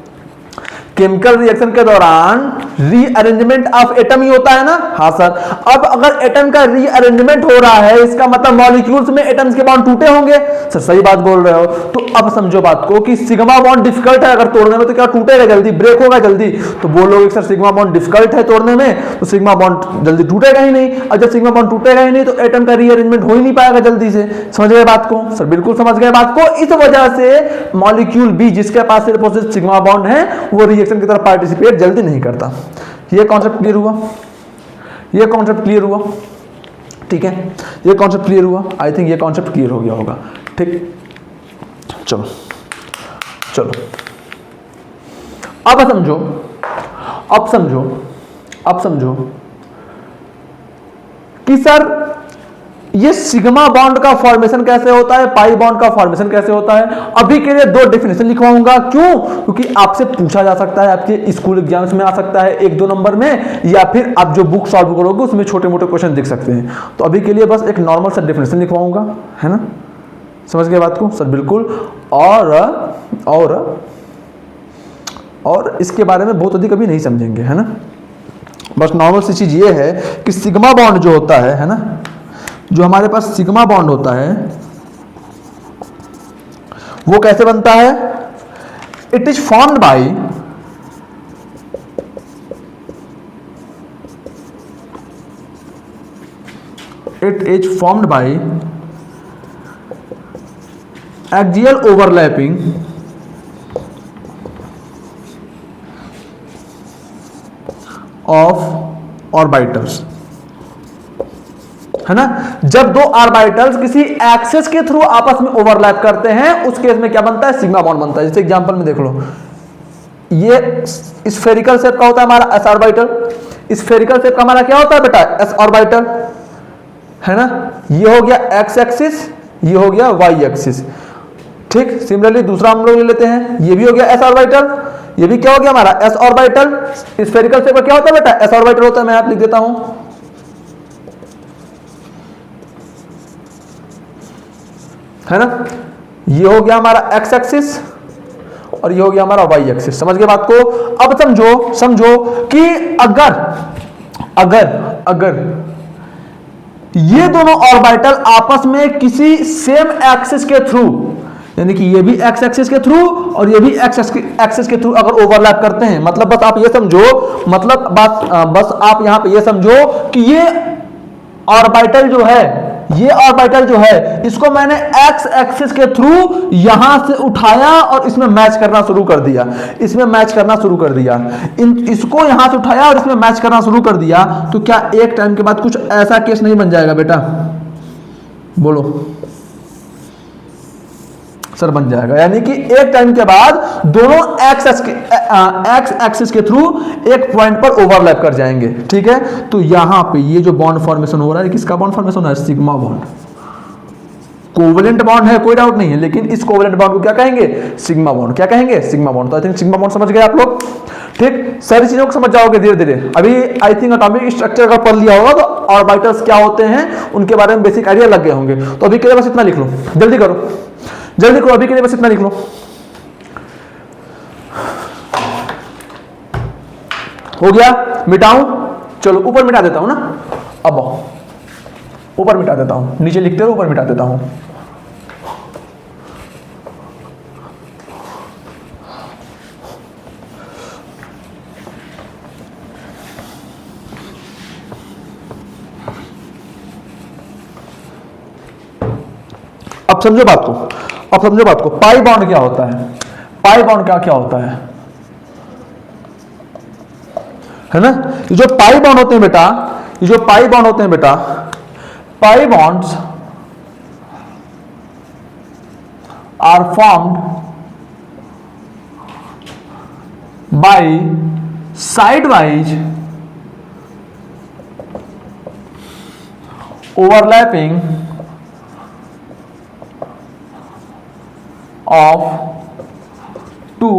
केमिकल रिएक्शन के दौरान रीअरेंजमेंट ऑफ एटम ही होता है ना? हाँ सर। अब अगर एटम का रीअरेंजमेंट हो रहा है, इसका मतलब मॉलिक्यूल्स में एटम्स के बॉन्ड टूटे होंगे। सर सही बात बोल रहे हो। तो अब समझो बात को कि सिग्मा बॉन्ड डिफिकल्ट है अगर तोड़ने में, तो क्या टूटेगा जल्दी, ब्रेक होगा जल्दी? तो बोलोगे सर सिग्मा बॉन्ड डिफिकल्ट है तोड़ने में, तो सिग्मा बॉन्ड जल्दी टूटेगा ही नहीं, और जब सिग्मा बॉन्ड टूटेगा ही नहीं तो एटम का रीअरेंजमेंट हो ही नहीं पाएगा जल्दी से। समझ गए बात को? सर बिल्कुल समझ गए बात को। इस वजह से मॉलिक्यूल बी जिसके पास सिर्फ और सिर्फ सिग्मा बॉन्ड है वो रिएक्शन की तरफ पार्टिसिपेट जल्दी नहीं करता। ये कॉन्सेप्ट क्लियर हुआ? ये कॉन्सेप्ट क्लियर हुआ? ठीक है, ये कॉन्सेप्ट क्लियर हुआ। आई थिंक ये कॉन्सेप्ट क्लियर हो गया होगा। ठीक, चलो चलो अब समझो कि सर ये सिग्मा बॉन्ड का फॉर्मेशन कैसे होता है, पाई बॉन्ड का फॉर्मेशन कैसे होता है। अभी के लिए 2 डेफिनेशन लिखवाऊंगा। क्यों? क्योंकि आपसे पूछा जा सकता है, आपके स्कूल एग्जाम्स में आ सकता है 1-2 नंबर में, या फिर आप जो बुक सॉल्व करोगे उसमें छोटे मोटे क्वेश्चन दिख सकते हैं। तो अभी के लिए बस एक नॉर्मल सा डेफिनेशन लिखवाऊंगा, है ना। समझ गए बात को? सर बिल्कुल। और इसके बारे में बहुत अधिक अभी नहीं समझेंगे, है ना। बस नॉर्मल सी चीज ये है कि सिग्मा बॉन्ड जो होता है ना, जो हमारे पास सिग्मा बॉन्ड होता है वो कैसे बनता है? It is formed by axial overlapping of orbitals, है ना। जब दो ऑर्बिटल्स किसी एक्सिस के थ्रू आपस में ओवरलैप करते हैं उस केस में क्या बनता है, सिग्मा बॉन्ड बनता है। जैसे एग्जांपल में देख लो, ये स्फेरिकल शेप का होता है हमारा एस ऑर्बिटल, स्फेरिकल शेप का हमारा क्या होता है बेटा, एस ऑर्बिटल, है ना। ये हो गया एक्स एक्सिस, ये हो गया वाई एक्सिस, ठीक। सिमिलरली दूसरा हम लोग ले लेते हैं, ये भी हो गया एस ऑर्बिटल, ये भी क्या हो गया हमारा एस ऑर्बिटल। स्फेरिकल शेप का क्या होता है बेटा, एस ऑर्बिटल होता है। मैं आप लिख देता हूं, है ना। ये हो गया हमारा एक्स एक्सिस और ये हो गया हमारा वाई एक्सिस। समझ गए बात को। अब समझो कि अगर ये दोनों ऑर्बिटल आपस में किसी सेम एक्सिस के थ्रू, यानी कि ये भी एक्स एक्सिस के थ्रू और ये भी एक्स एक्सिस के थ्रू अगर ओवरलैप करते हैं, मतलब बस आप ये समझो, मतलब बस आप यहां पे ये समझो कि ये ऑर्बिटल जो है, ये ऑर्बिटल जो है, इसको मैंने एक्स एक्सिस के थ्रू यहां से उठाया और इसमें मैच करना शुरू कर दिया, इसको यहां से उठाया और इसमें मैच करना शुरू कर दिया, तो क्या एक टाइम के बाद कुछ ऐसा केस नहीं बन जाएगा बेटा, बोलो सर, बन जाएगा। यानी कि एक टाइम के बाद दोनों एक्स एक्सिस के थ्रू एक पॉइंट पर ओवरलैप कर जाएंगे, ठीक है। तो यहां पे ये जो बॉन्ड फॉर्मेशन हो रहा है, किसका बॉन्ड फॉर्मेशन हो रहा है, सिग्मा बॉन्ड। कोवेलेंट बॉन्ड है, कोई डाउट नहीं है, लेकिन इस कोवेलेंट बॉन्ड को क्या कहेंगे, सिग्मा बॉन्ड। क्या कहेंगे, सिग्मा बॉन्ड। तो आई थिंक सिग्मा बॉन्ड समझ गए आप लोग, ठीक। सारी चीजों को समझ जाओगे धीरे धीरे। अभी आई थिंक एटॉमिक स्ट्रक्चर अगर पढ़ लिया होगा तो ऑर्बिटल्स क्या होते हैं उनके बारे में बेसिक आइडिया लग गए होंगे। तो अभी के लिए बस इतना लिख लो, जल्दी करो, अभी के लिए बस इतना लिख लो। हो गया, मिटाऊं, चलो ऊपर मिटा देता हूं ना, अब ऊपर मिटा देता हूं, नीचे लिखते रहो, ऊपर मिटा देता हूं। अब समझो बात को, पाई बॉन्ड क्या होता है, पाई बॉन्ड क्या होता है ना। ये जो पाई बॉन्ड होते हैं बेटा, pi bonds are formed by side wise overlapping of two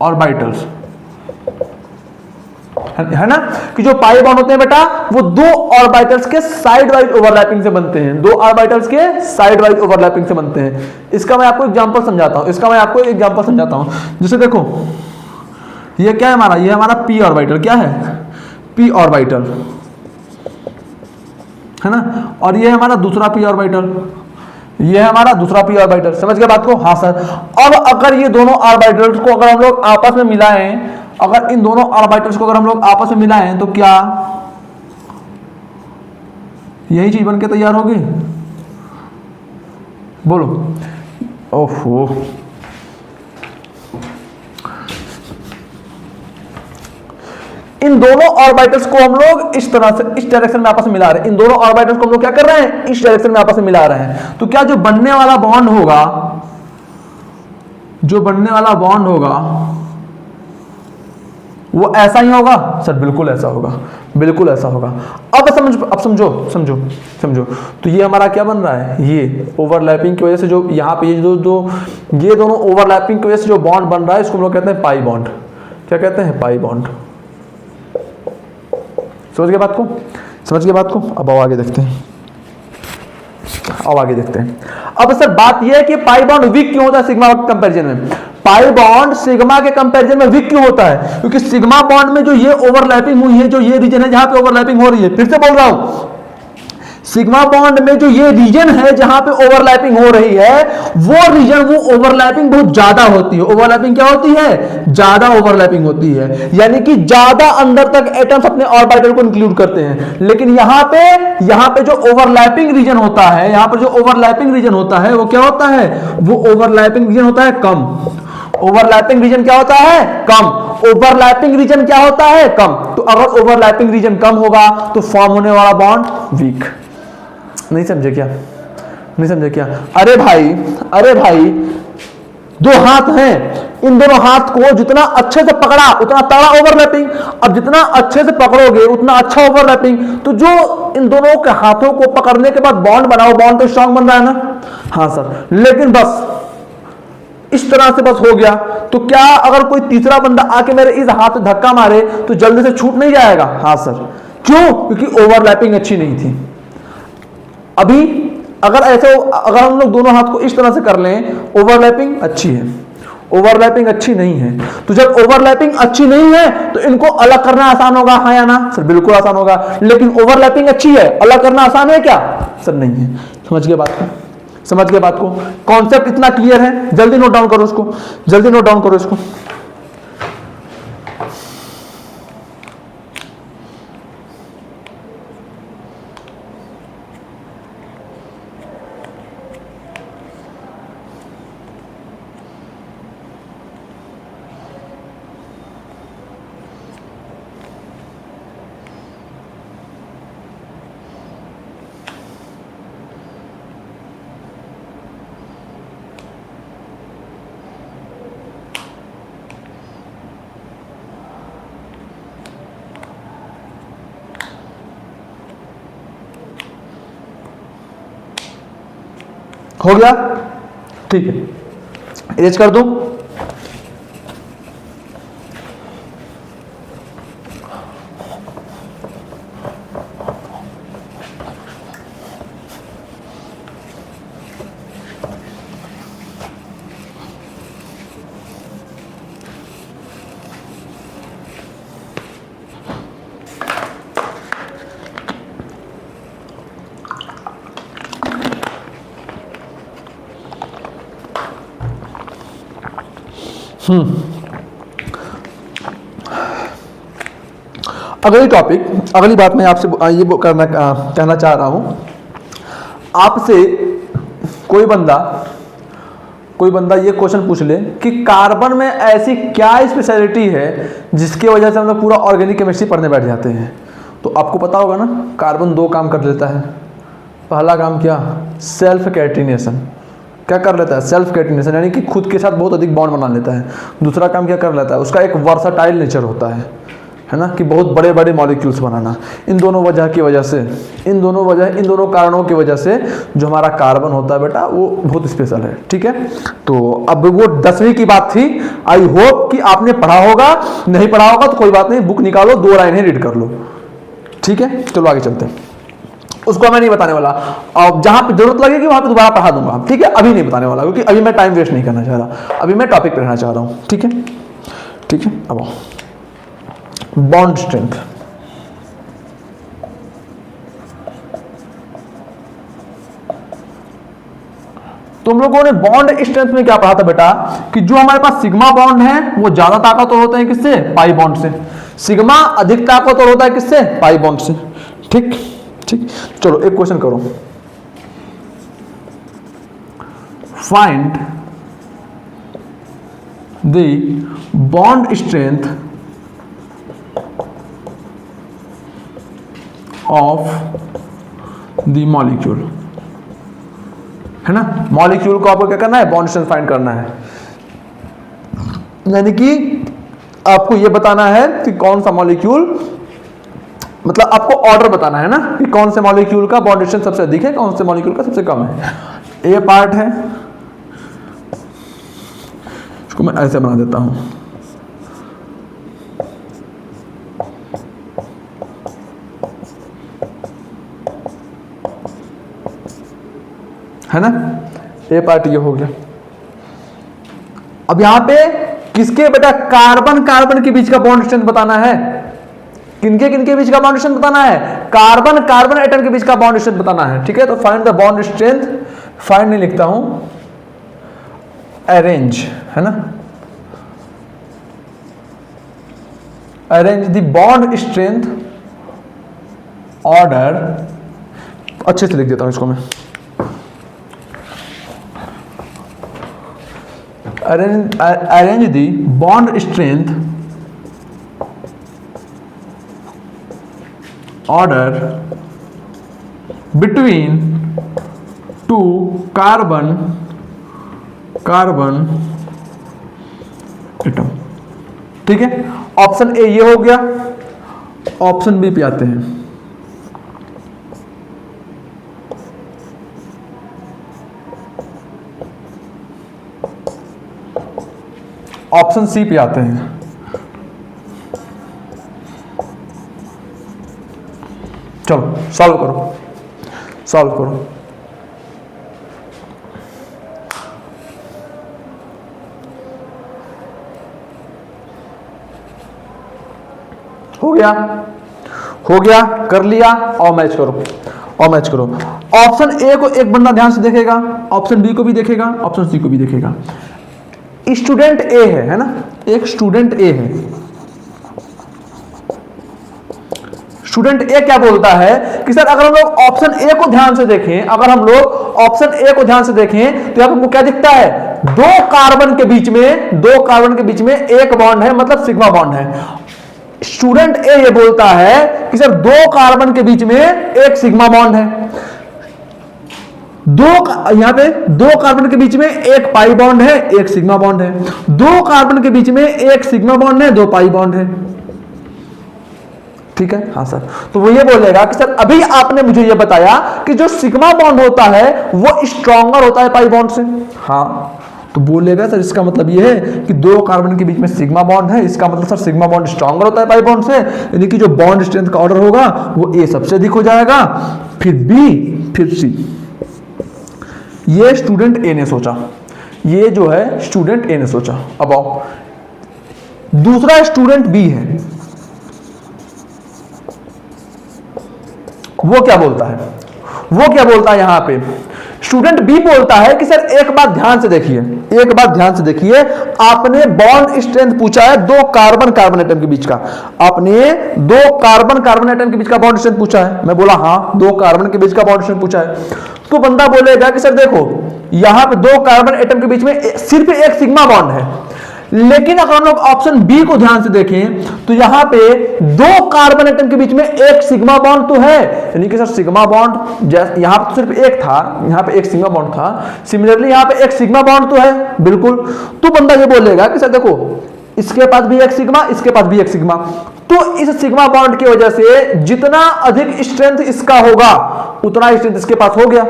orbitals, है ना। कि जो पाई बॉन्ड होते हैं बेटा वो दो ऑर्बिटल्स के साइड वाइज ओवरलैपिंग से बनते हैं, इसका मैं आपको एग्जांपल समझाता हूं, जैसे देखो ये क्या है हमारा, ये हमारा पी ऑर्बिटल, क्या है, पी ऑर्बिटल, है ना। और ये हमारा दूसरा पी ऑर्बिटल, ये है हमारा दूसरा पी ऑर्बिटल। समझ गए बात को, हाँ सर। अब अगर ये दोनों ऑर्बिटल्स को अगर हम लोग आपस में मिलाएं, अगर इन दोनों ऑर्बिटल्स को अगर हम लोग आपस में मिलाएं तो क्या यही चीज बन के तैयार होगी, बोलो। ओहो, इन दोनों ऑर्बिटल्स को हम लोग इस तरह से, इस डायरेक्शन में आपस में मिला रहे हैं, इन दोनों ऑर्बिटल्स को हम लोग क्या कर रहे हैं, इस डायरेक्शन में आपस में मिला रहे हैं। तो क्या जो बनने वाला बॉन्ड होगा वो ऐसा ही होगा सर, बिल्कुल ऐसा होगा। अब समझो, तो ये हमारा क्या बन रहा है, ये ओवरलैपिंग की वजह से जो यहाँ पे ये दोनों ओवरलैपिंग की वजह से जो बॉन्ड बन रहा है, इसको हम लोग कहते हैं पाई बॉन्ड। क्या कहते हैं, पाई बॉन्ड। समझ गए बात को। अब आगे देखते हैं। अब सर बात यह है कि पाई बॉन्ड वीक क्यों होता है सिग्मा के कंपैरिजन में। पाई बॉन्ड सिग्मा के कंपैरिजन में वीक क्यों होता है, क्योंकि सिग्मा बॉन्ड में जो ये ओवरलैपिंग हुई है, जो ये रीजन है जहां पे ओवरलैपिंग हो रही है, फिर से बोल रहा हूं, सिग्मा बॉन्ड में जो ये रीजन है जहां पे ओवरलैपिंग हो रही है, वो रीजन, वो ओवरलैपिंग बहुत ज्यादा होती है। ओवरलैपिंग क्या होती है? ज्यादा ओवरलैपिंग होती है, यानी कि ज्यादा अंदर तक एटम्स अपने ऑर्बिटल को इंक्लूड करते हैं। लेकिन यहां पे जो ओवरलैपिंग रीजन होता है, यहां पर जो ओवरलैपिंग रीजन होता है वो क्या होता है? वो ओवरलैपिंग रीजन होता है कम। ओवरलैपिंग रीजन क्या होता है? कम। ओवरलैपिंग रीजन क्या होता है? कम। तो अगर ओवरलैपिंग रीजन कम होगा तो फॉर्म होने वाला बॉन्ड वीक। नहीं समझे क्या? नहीं समझे क्या? अरे भाई दो हाथ हैं, इन दोनों हाथ को जितना अच्छे से पकड़ा उतना तगड़ा ओवरलैपिंग। अब जितना अच्छे से पकड़ोगे उतना अच्छा ओवरलैपिंग। तो जो इन दोनों के हाथों को पकड़ने के बाद बॉन्ड बनाओ, बॉन्ड तो स्ट्रांग बन रहा है ना? हाँ सर, लेकिन बस इस तरह से बस हो गया, तो क्या अगर कोई तीसरा बंदा आके मेरे इस हाथ से धक्का मारे तो जल्दी से छूट नहीं जाएगा? हाँ सर। क्यों? क्योंकि ओवरलैपिंग अच्छी नहीं थी। अभी अगर हम लोग दोनों हाथ को इस तरह से कर लें, ओवरलैपिंग अच्छी है, ओवरलैपिंग अच्छी नहीं है। तो जब ओवरलैपिंग अच्छी नहीं है तो इनको अलग करना आसान होगा, हाँ या ना? सर बिल्कुल आसान होगा। लेकिन ओवरलैपिंग अच्छी है, अलग करना आसान है क्या? सर नहीं है। समझ गए बात को? समझ गए बात को? कॉन्सेप्ट इतना क्लियर है? जल्दी नोट डाउन करो इसको, जल्दी नोट डाउन करो इसको। हो गया? ठीक है, इरेज कर दूं? अगली टॉपिक, अगली बात मैं आपसे ये कहना चाह रहा हूं। आपसे कोई बंदा ये क्वेश्चन पूछ ले कि कार्बन में ऐसी क्या स्पेशलिटी है जिसकी वजह से हम लोग पूरा ऑर्गेनिक केमिस्ट्री पढ़ने बैठ जाते हैं। तो आपको पता होगा ना, कार्बन दो काम कर लेता है। पहला काम क्या? Self catenation. क्या कर लेता है? सेल्फ कैटिनेशन, यानी कि खुद के साथ बहुत अधिक बॉन्ड बना लेता है। दूसरा काम क्या कर लेता है? उसका एक वर्साटाइल नेचर होता है ना, कि बहुत बड़े बड़े मॉलिक्यूल्स बनाना। इन दोनों कारणों की वजह से जो हमारा कार्बन होता है बेटा, वो बहुत स्पेशल है। ठीक है, तो अब वो 10वीं की बात थी। आई होप कि आपने पढ़ा होगा, नहीं पढ़ा होगा तो कोई बात नहीं, बुक निकालो, 2 लाइनें रीड कर लो। ठीक है, चलो आगे चलते हैं। उसको मैं नहीं बताने वाला, और जहां पे जरूरत लगेगी वहां पे दोबारा पढ़ा दूंगा। ठीक है, अभी नहीं बताने वाला, क्योंकि अभी मैं टाइम वेस्ट नहीं करना चाह रहा, अभी मैं टॉपिक पे रहना चाह रहा हूं। ठीक है, ठीक है। अब बॉन्ड स्ट्रेंथ। तुम लोगों ने बॉन्ड स्ट्रेंथ में क्या पढ़ा था बेटा? कि जो हमारे पास सिग्मा बॉन्ड है वो ज्यादा ताकतवर होते हैं किससे? पाई बॉन्ड से। सिग्मा अधिक ताकतवर होता है किससे? पाई बॉन्ड से। ठीक ठीक, चलो एक क्वेश्चन करो। Find the bond strength of the molecule, है ना? मॉलिक्यूल को आपको क्या करना है? बॉन्ड स्ट्रेंथ फाइंड करना है। यानी कि आपको यह बताना है कि कौन सा मॉलिक्यूल, मतलब आपको ऑर्डर बताना है ना, कि कौन से मॉलिक्यूल का बॉन्ड स्ट्रेंथ सबसे अधिक है, कौन से मॉलिक्यूल का सबसे कम है। ए पार्ट है, इसको मैं ऐसे बना देता हूं, है ना? ए पार्ट ये हो गया। अब यहां पे किसके बेटा? कार्बन कार्बन के बीच का बॉन्ड स्ट्रेंथ बताना है। किनके बीच का बॉन्ड स्ट्रेंथ बताना है, कार्बन कार्बन एटम के बीच का बॉन्ड स्ट्रेंथ बताना है। ठीक है, तो find the bond strength, find नहीं लिखता हूं, अरेंज, है ना, arrange the bond strength order, अच्छे से लिख देता हूं इसको मैं, arrange the bond strength order between two carbon atom. ठीक है, ऑप्शन ए ये हो गया। ऑप्शन बी पे आते हैं। ऑप्शन सी पे आते हैं। चलो सॉल्व करो, सॉल्व करो। हो गया, हो गया, कर लिया, और मैच करो, और मैच करो। ऑप्शन ए को एक बंदा ध्यान से देखेगा, ऑप्शन बी को भी देखेगा, ऑप्शन सी को भी देखेगा। स्टूडेंट ए है ना, एक स्टूडेंट ए है। स्टूडेंट ए क्या बोलता है कि सर अगर हम लोग ऑप्शन ए को ध्यान से देखें, अगर हम लोग ऑप्शन ए को ध्यान से देखें तो यहां पर क्या दिखता है, दो कार्बन के बीच में एक बॉन्ड है, मतलब सिग्मा बॉन्ड है। स्टूडेंट ए ये बोलता है कि सर दो कार्बन के बीच में एक सिग्मा बॉन्ड है, यहां पे दो कार्बन के बीच में एक पाई बॉन्ड है, एक सिग्मा बॉन्ड है। दो कार्बन के बीच में एक सिग्मा बॉन्ड है, दो पाई बॉन्ड है। ठीक है, हाँ सर। तो वो ये बोलेगा कि सर अभी आपने मुझे ये बताया कि जो सिग्मा बॉन्ड होता है वो स्ट्रॉन्गर होता है पाई बॉन्ड से। हाँ, तो बोलेगा सर इसका मतलब ये है कि दो कार्बन के बीच में सिग्मा बॉन्ड है, इसका मतलब सर सिग्मा बॉन्ड स्ट्रॉन्गर होता है पाई बॉन्ड से, यानी कि जो बॉन्ड स्ट्रेंथ का ऑर्डर होगा वो ए सबसे अधिक हो जाएगा, फिर बी, फिर सी। ये स्टूडेंट ए ने सोचा, ये जो है स्टूडेंट ए ने सोचा। अब आओ, दूसरा स्टूडेंट बी है, वो क्या बोलता है, वो क्या बोलता है यहां पे स्टूडेंट बी बोलता है कि सर एक बात ध्यान से देखिए, एक बात ध्यान से देखिए, आपने बॉन्ड स्ट्रेंथ पूछा है दो कार्बन कार्बन एटम के बीच का, आपने दो कार्बन कार्बन एटम के बीच का बॉन्ड स्ट्रेंथ पूछा है। मैं बोला हाँ, दो कार्बन के बीच का बॉन्ड स्ट्रेंथ पूछा है। तो बंदा बोलेगा कि सर देखो यहां पे दो कार्बन एटम के बीच में सिर्फ एक सिग्मा बॉन्ड है, लेकिन अगर हम लोग ऑप्शन बी को ध्यान से देखें तो यहां पे दो कार्बन एटम के बीच में एक सिग्मा बॉन्ड तो है, यानी कि सर सिग्मा बॉन्ड यहां पे सिर्फ एक था, यहां पे एक सिग्मा बॉन्ड था, सिमिलरली यहां पे एक सिग्मा बॉन्ड तो है बिल्कुल। तो बंदा ये बोलेगा कि सर देखो इसके पास भी एक सिग्मा, इसके पास भी एक सिग्मा, तो इस सिग्मा बॉन्ड की वजह से जितना अधिक स्ट्रेंथ इसका होगा उतना स्ट्रेंथ इसके पास हो गया।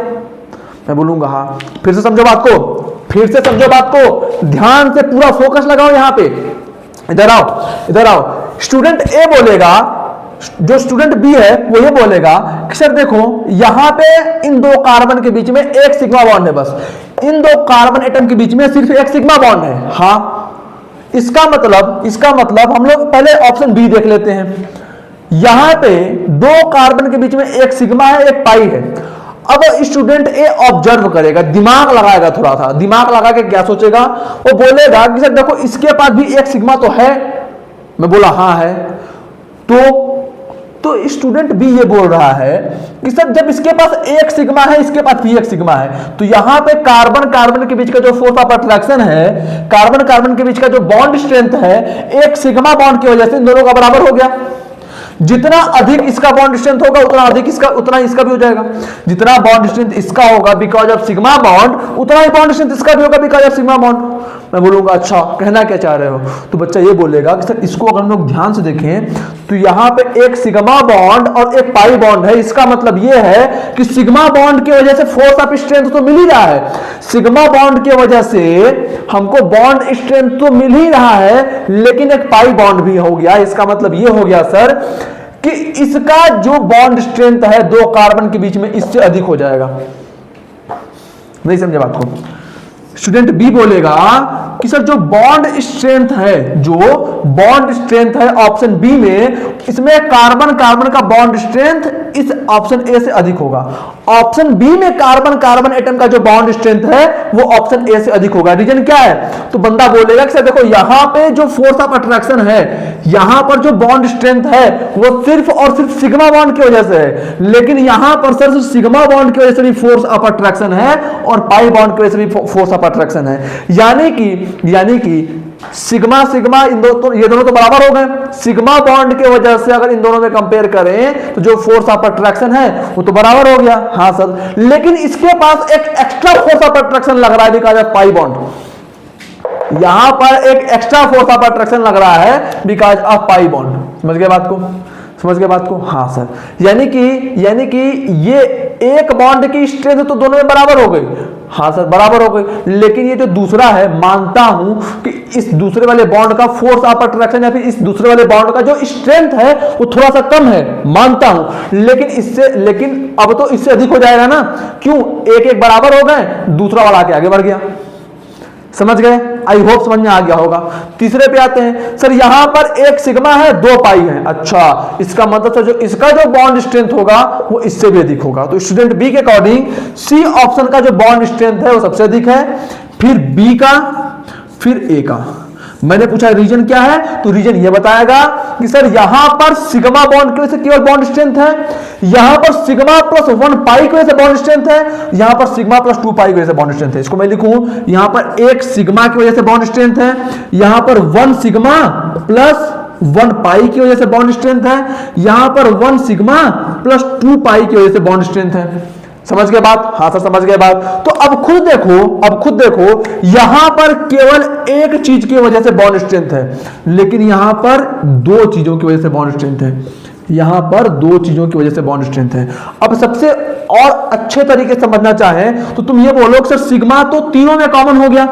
मैं बोलूंगा हाँ, फिर से समझो बात को, फिर से समझो बात को, ध्यान से पूरा फोकस लगाओ यहां पे, इधर आओ, इधर आओ। स्टूडेंट ए बोलेगा, जो स्टूडेंट बी है वो ये बोलेगा कि सर देखो यहां पे इन दो कार्बन के बीच में एक सिग्मा बॉन्ड है, बस इन दो कार्बन एटम के बीच में सिर्फ एक सिग्मा बॉन्ड है। हाँ, इसका मतलब हम लोग पहले ऑप्शन बी देख लेते हैं। यहां पे दो कार्बन के बीच में एक सिग्मा है, एक पाई है। अब स्टूडेंट ए ऑब्जर्व करेगा, दिमाग लगाएगा, थोड़ा सा दिमाग लगा के क्या सोचेगा, वो बोलेगा कि सर देखो इसके पास भी एक सिग्मा तो है। मैं बोला हाँ है। तो स्टूडेंट बी ये बोल रहा है कि सर जब इसके पास एक सिग्मा है, इसके पास भी एक सिग्मा है, तो यहां पे कार्बन कार्बन के बीच का जो फोर्स ऑफ अट्रैक्शन है, कार्बन कार्बन के बीच का जो बॉन्ड स्ट्रेंथ है, एक सिग्मा बॉन्ड की वजह से इन दोनों का बराबर हो गया। जितना अधिक इसका बॉन्ड स्ट्रेंथ होगा उतना अधिक इसका, उतना इसका भी हो जाएगा। जितना बॉन्ड स्ट्रेंथ इसका होगा बिकॉज ऑफ सिग्मा बॉन्ड, उतना ही बॉन्ड स्ट्रेंथ इसका भी होगा बिकॉज ऑफ सिग्मा बॉन्ड। मैं बोलूंगा अच्छा कहना क्या चाह रहे हो, तो बच्चा ये बोलेगा कि सर इसको अगर हम लोग ध्यान से देखें तो यहाँ पे एक सिग्मा बॉन्ड और एक पाई बॉन्ड है। इसका मतलब ये है कि सिग्मा बॉन्ड की वजह से फोर्स ऑफ स्ट्रेंथ तो मिल ही रहा है, सिग्मा बॉन्ड की वजह से हमको बॉन्ड स्ट्रेंथ तो मिल ही रहा है, लेकिन एक पाई बॉन्ड भी हो गया। इसका मतलब ये हो गया सर कि इसका जो बॉन्ड स्ट्रेंथ है दो कार्बन के बीच में इससे अधिक हो जाएगा। नहीं समझे बात को? स्टूडेंट बी बोलेगा कि सर जो बॉन्ड स्ट्रेंथ है, जो बॉन्ड स्ट्रेंथ है ऑप्शन बी में, इसमें कार्बन कार्बन का बॉन्ड स्ट्रेंथ इस ऑप्शन ए से अधिक होगा। ऑप्शन बी में कार्बन कार्बन एटम का जो बॉन्ड स्ट्रेंथ है वो ऑप्शन ए से अधिक होगा। रीजन क्या है? तो बंदा बोलेगा कि सर देखो यहां पे जो फोर्स ऑफ अट्रैक्शन है, यहां पर जो बॉन्ड स्ट्रेंथ है वो सिर्फ और सिर्फ सिग्मा बॉन्ड की वजह से है, लेकिन यहां पर सर सिग्मा बॉन्ड की वजह से भी फोर्स ऑफ अट्रैक्शन है और पाई बॉन्ड की वजह से भी फोर्स ऑफ अट्रैक्शन है। यानी कि सिग्मा सिग्मा इन दो ये दोनों तो बराबर हो गए। सिग्मा बॉन्ड के वजह से अगर इन दोनों में कंपेयर करें तो जो फोर्स ऑफ अट्रैक्शन है वो तो बराबर हो गया। हाँ सर, लेकिन इसके पास एक एक्स्ट्रा फोर्स ऑफ अट्रैक्शन लग रहा है बिकॉज ऑफ पाई बॉन्ड। यहां पर एक एक्स्ट्रा फोर्स ऑफ अट्रैक्शन लग रहा है बिकॉज ऑफ पाई बॉन्ड। समझ गए बात को? समझ गए बात को? हाँ सर, यानी कि ये एक बॉन्ड की स्ट्रेंथ तो दोनों में बराबर हो गई। हाँ सर बराबर हो गई, लेकिन ये जो दूसरा है, मानता हूं कि इस दूसरे वाले बॉन्ड का फोर्स ऑफ अट्रैक्शन या फिर इस दूसरे वाले बॉन्ड का जो स्ट्रेंथ है वो थोड़ा सा कम है, मानता हूं, लेकिन अब तो इससे अधिक हो जाएगा ना। क्यों? एक एक बराबर हो गए, दूसरा वाला आगे बढ़ गया। समझ गए? आई होप समझ में आ गया होगा। तीसरे पे आते हैं। सर यहां पर एक सिग्मा है, 2 पाई है। अच्छा, इसका मतलब जो इसका जो बॉन्ड स्ट्रेंथ होगा वो इससे भी अधिक होगा। तो स्टूडेंट बी के अकॉर्डिंग सी ऑप्शन का जो बॉन्ड स्ट्रेंथ है वो सबसे अधिक है, फिर बी का, फिर ए का। मैंने पूछा रीजन क्या है, तो रीजन ये बताएगा कि सर यहां पर सिग्मा बॉन्ड की वजह से केवल बॉन्ड स्ट्रेंथ है, यहां पर सिग्मा प्लस 1 पाई की वजह से बॉन्ड स्ट्रेंथ है, यहां पर सिग्मा प्लस 2 पाई की वजह से बॉन्ड स्ट्रेंथ है। इसको मैं लिखूं, यहां पर एक सिग्मा की वजह से बॉन्ड स्ट्रेंथ है, यहां पर 1 सिग्मा प्लस 1 पाई की वजह से बॉन्ड स्ट्रेंथ है, यहां पर 1 सिग्मा प्लस 2 पाई की वजह से बॉन्ड स्ट्रेंथ है। समझ गए बात? हाँ सर समझ गए बात। तो अब खुद देखो यहां पर केवल एक चीज की वजह से बॉन्ड स्ट्रेंथ है, लेकिन यहां पर 2 चीजों की वजह से बॉन्ड स्ट्रेंथ है। यहां पर 2 चीजों की वजह से बॉन्ड स्ट्रेंथ है। अब सबसे और अच्छे तरीके से समझना चाहें तो तुम ये बोलो कि सर सिग्मा तो तीनों में कॉमन हो गया।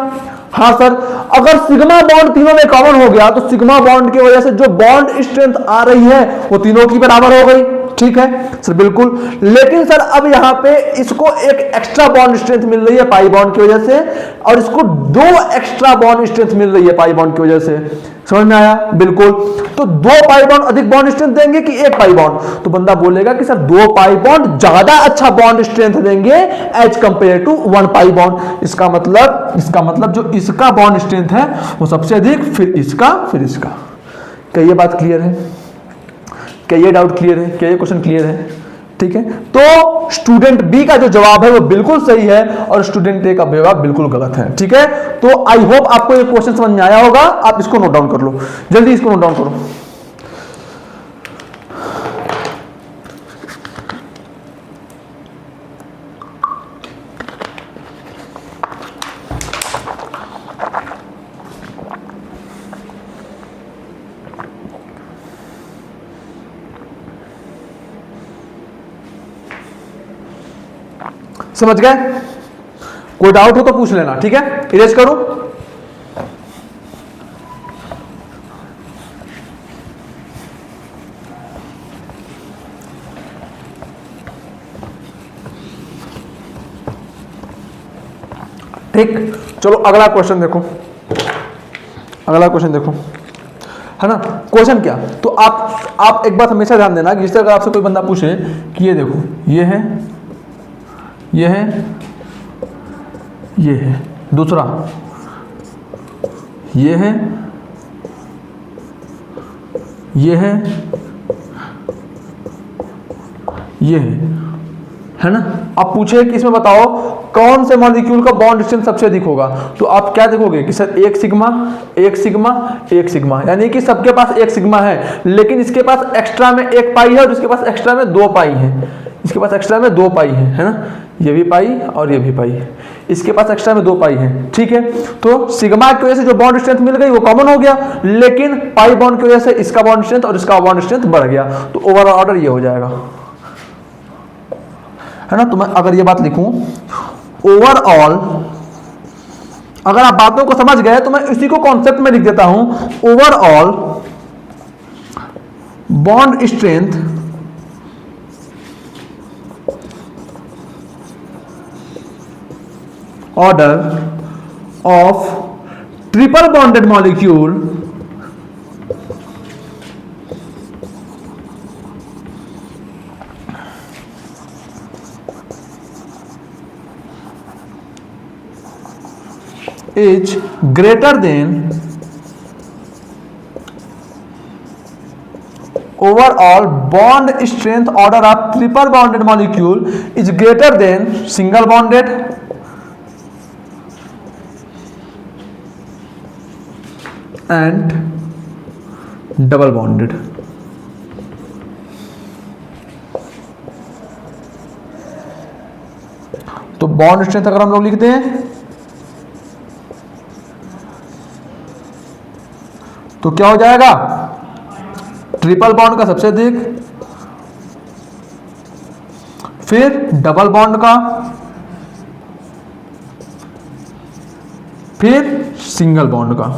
हाँ सर, अगर सिग्मा बॉन्ड तीनों में कॉमन हो गया तो सिग्मा बॉन्ड की वजह से जो बॉन्ड स्ट्रेंथ आ रही है वो तीनों की बराबर हो गई। ठीक है सर, बिल्कुल। लेकिन सर अब यहां पे इसको एक एक्स्ट्रा बॉन्ड स्ट्रेंथ मिल रही है पाई बॉन्ड की वजह से, और इसको 2 एक्स्ट्रा बॉन्ड स्ट्रेंथ मिल रही है पाई बॉन्ड की वजह से। समझ में आया? बिल्कुल। तो 2 पाई बॉन्ड अधिक बॉन्ड स्ट्रेंथ देंगे कि 1 पाई बॉन्ड? तो बंदा बोलेगा कि सर 2 पाई बॉन्ड ज्यादा अच्छा बॉन्ड स्ट्रेंथ देंगे as compare to 1 pi bond. इसका मतलब जो इसका बॉन्ड स्ट्रेंथ है वो सबसे अधिक, फिर इसका, फिर इसका। क्या ये बात क्लियर है? क्या ये डाउट क्लियर है? क्या ये क्वेश्चन क्लियर है? ठीक है, तो स्टूडेंट बी का जो जवाब है वो बिल्कुल सही है और स्टूडेंट ए का जवाब बिल्कुल गलत है। ठीक है, तो आई होप आपको ये क्वेश्चन समझ में आया होगा। आप इसको नोट डाउन कर लो, जल्दी इसको नोट डाउन करो। समझ गए? कोई डाउट हो तो पूछ लेना। ठीक है, इरेज करो। ठीक, चलो अगला क्वेश्चन देखो। अगला क्वेश्चन देखो, है ना। क्वेश्चन क्या, तो आप एक बात हमेशा ध्यान देना कि जिस तरह आपसे कोई बंदा पूछे कि ये देखो, ये है, ये है, ये है, दूसरा ये है, ये है, ये है ना। अब पूछे कि इसमें बताओ कौन से मॉलिक्यूल का बॉन्ड स्ट्रेंथ सबसे अधिक होगा, तो आप क्या देखोगे कि सर 1 सिग्मा, 1 सिग्मा, 1 सिग्मा, यानी कि सबके पास 1 सिग्मा है, लेकिन इसके पास एक्स्ट्रा में 1 पाई है और इसके पास एक्स्ट्रा में 2 पाई है। इसके पास एक्स्ट्रा में 2 पाई है ना, ये भी पाई और ये भी पाई है, इसके पास एक्स्ट्रा में 2 पाई है। ठीक है, तो सिग्मा की वजह से जो बॉन्ड स्ट्रेंथ मिल गई वो कॉमन हो गया, लेकिन पाई बॉन्ड की वजह से इसका बॉन्ड स्ट्रेंथ और इसका बॉन्ड स्ट्रेंथ बढ़ गया, तो ओवरऑल ऑर्डर ये हो जाएगा, है ना। तो मैं अगर ये बात लिखूं ओवरऑल, अगर आप बातों को समझ गए तो मैं इसी को कॉन्सेप्ट में लिख देता हूं, overall bond strength order of triple bonded molecule is greater than overall bond strength order of triple bonded molecule is greater than single bonded and double bonded. तो बॉन्ड स्ट्रेंथ अगर हम लोग लिखते हैं तो क्या हो जाएगा, ट्रिपल बॉन्ड का सबसे अधिक, फिर डबल बॉन्ड का, फिर सिंगल बॉन्ड का।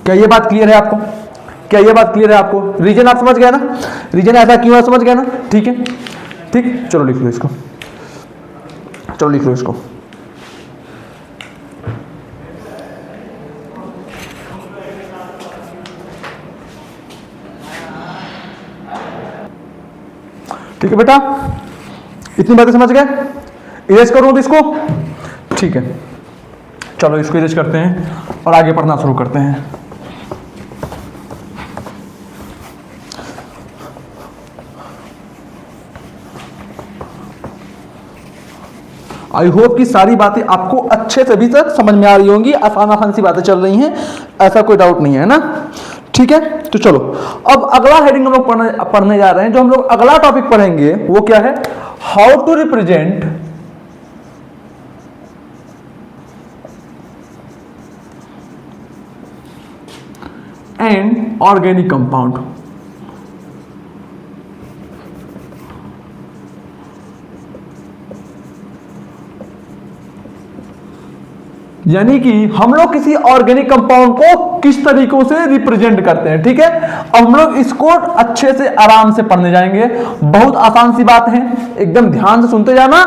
क्या ये बात क्लियर है आपको? क्या ये बात क्लियर है आपको? रीजन आप समझ गए ना? रीजन ऐसा क्यों है समझ गए ना? ठीक है, ठीक, चलो लिख लो इसको, चलो लिख लो इसको। ठीक है बेटा, इतनी बातें समझ गए? इरेज करूं तो इसको? ठीक है, चलो इसको इरेज करते हैं और आगे पढ़ना शुरू करते हैं। आई होप कि सारी बातें आपको अच्छे से अभी तक समझ में आ रही होंगी, आसान आसान सी बातें चल रही हैं, ऐसा कोई डाउट नहीं है ना? ठीक है, तो चलो अब अगला हेडिंग हम लोग पढ़ने जा रहे हैं। जो हम लोग अगला टॉपिक पढ़ेंगे वो क्या है, how to represent an organic compound. यानी कि हम लोग किसी ऑर्गेनिक कंपाउंड को किस तरीकों से रिप्रेजेंट करते हैं। ठीक है, अब हम लोग इसको अच्छे से आराम से पढ़ने जाएंगे। बहुत आसान सी बात है, एकदम ध्यान से सुनते जाना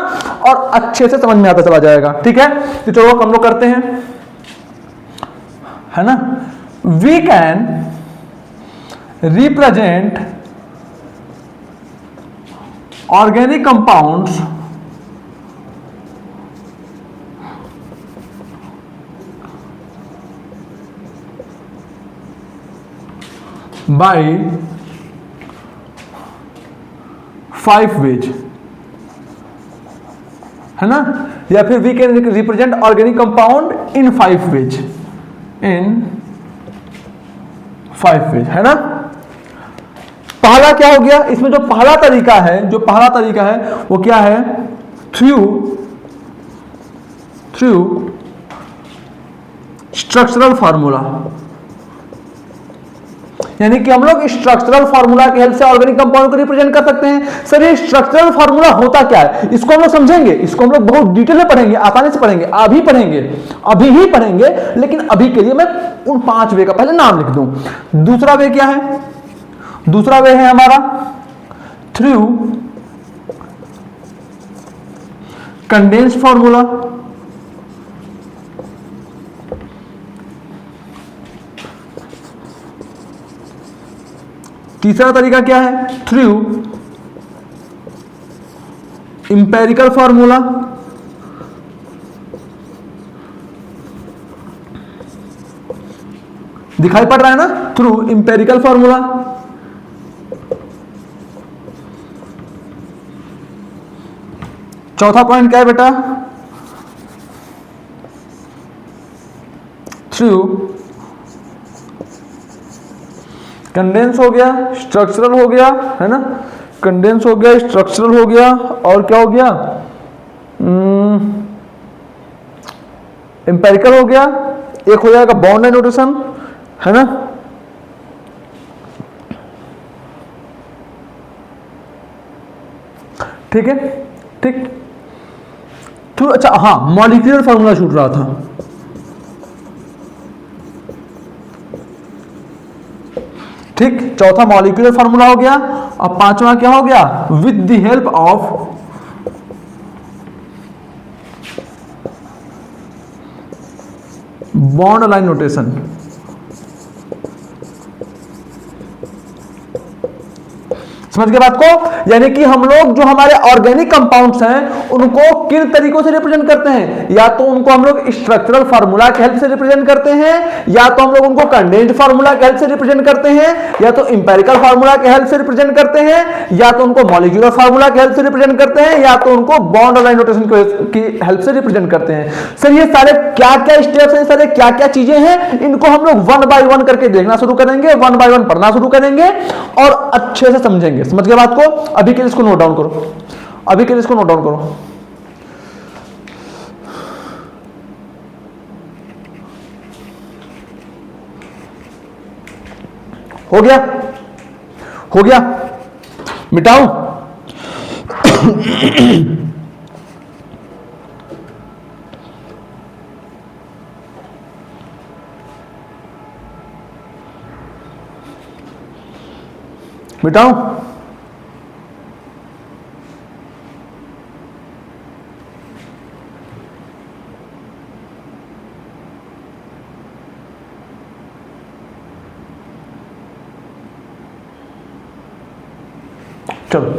और अच्छे से समझ में आता चला जाएगा। ठीक है, तो चलो हम लोग करते हैं, है ना। We can represent organic compounds by 5 ways, है ना, या फिर we can represent organic compound in 5 ways, in 5 ways, है ना। पहला क्या हो गया, इसमें जो पहला तरीका है, वो क्या है, थ्रू स्ट्रक्चरल फार्मूला। यानी कि हम लोग स्ट्रक्चरल फार्मूला की हेल्प से ऑर्गेनिक कंपाउंड को रिप्रेजेंट कर सकते हैं। सर ये स्ट्रक्चरल फार्मूला होता क्या है, इसको हम लोग समझेंगे, इसको हम लोग बहुत डिटेल में पढ़ेंगे, आसानी से पढ़ेंगे, अभी ही पढ़ेंगे। लेकिन अभी के लिए मैं उन 5 वे का पहले नाम लिख दूं। दूसरा वे क्या है, दूसरा वे है हमारा थ्रू कंडेंस्ड फार्मूला। तीसरा तरीका क्या है, थ्रू इंपेरिकल फार्मूला। दिखाई पड़ रहा है ना, थ्रू इंपेरिकल फार्मूला। चौथा पॉइंट क्या है बेटा, थ्रू कंडेंस हो गया, स्ट्रक्चरल हो गया, है ना, कंडेंस हो गया, स्ट्रक्चरल हो गया, और क्या हो गया, एम्पेरिकल हो गया, एक हो जाएगा बॉन्ड एंड नोटेशन, है ना। ठीक है, ठीक, तो अच्छा, हाँ, मॉलिक्यूलर फार्मूला छूट रहा था। ठीक, चौथा मॉलिक्यूलर फार्मूला हो गया। अब पांचवा क्या हो गया, with the help of bond line notation. समझ गए बात को? यानी कि हम लोग जो हमारे ऑर्गेनिक कंपाउंड्स हैं उनको किन तरीकों से रिप्रेजेंट करते हैं, या तो उनको हम लोग स्ट्रक्चरल फार्मूला के हेल्प से रिप्रेजेंट करते हैं, या तो हम लोग उनको कंडेंस्ड फार्मूला के हेल्प से रिप्रेजेंट करते हैं, या तो इंपेरिकल फार्मूला के हेल्प से रिप्रेजेंट करते हैं, या तो उनको मॉलिक्यूलर फार्मूला के हेल्प से रिप्रेजेंट करते हैं, या तो उनको बॉन्ड लाइन नोटेशन की हेल्प से रिप्रेजेंट करते हैं। सर ये सारे क्या क्या स्टेप्स हैं, सारे क्या क्या चीजें हैं, इनको हम लोग वन बाय वन करके देखना शुरू करेंगे, वन बाय वन पढ़ना शुरू करेंगे और अच्छे से समझेंगे। समझ गए बात को? अभी के लिए इसको नोट डाउन करो, अभी के लिए इसको नोट डाउन करो। हो गया? हो गया? मिटाऊं? मिटाऊं? चलो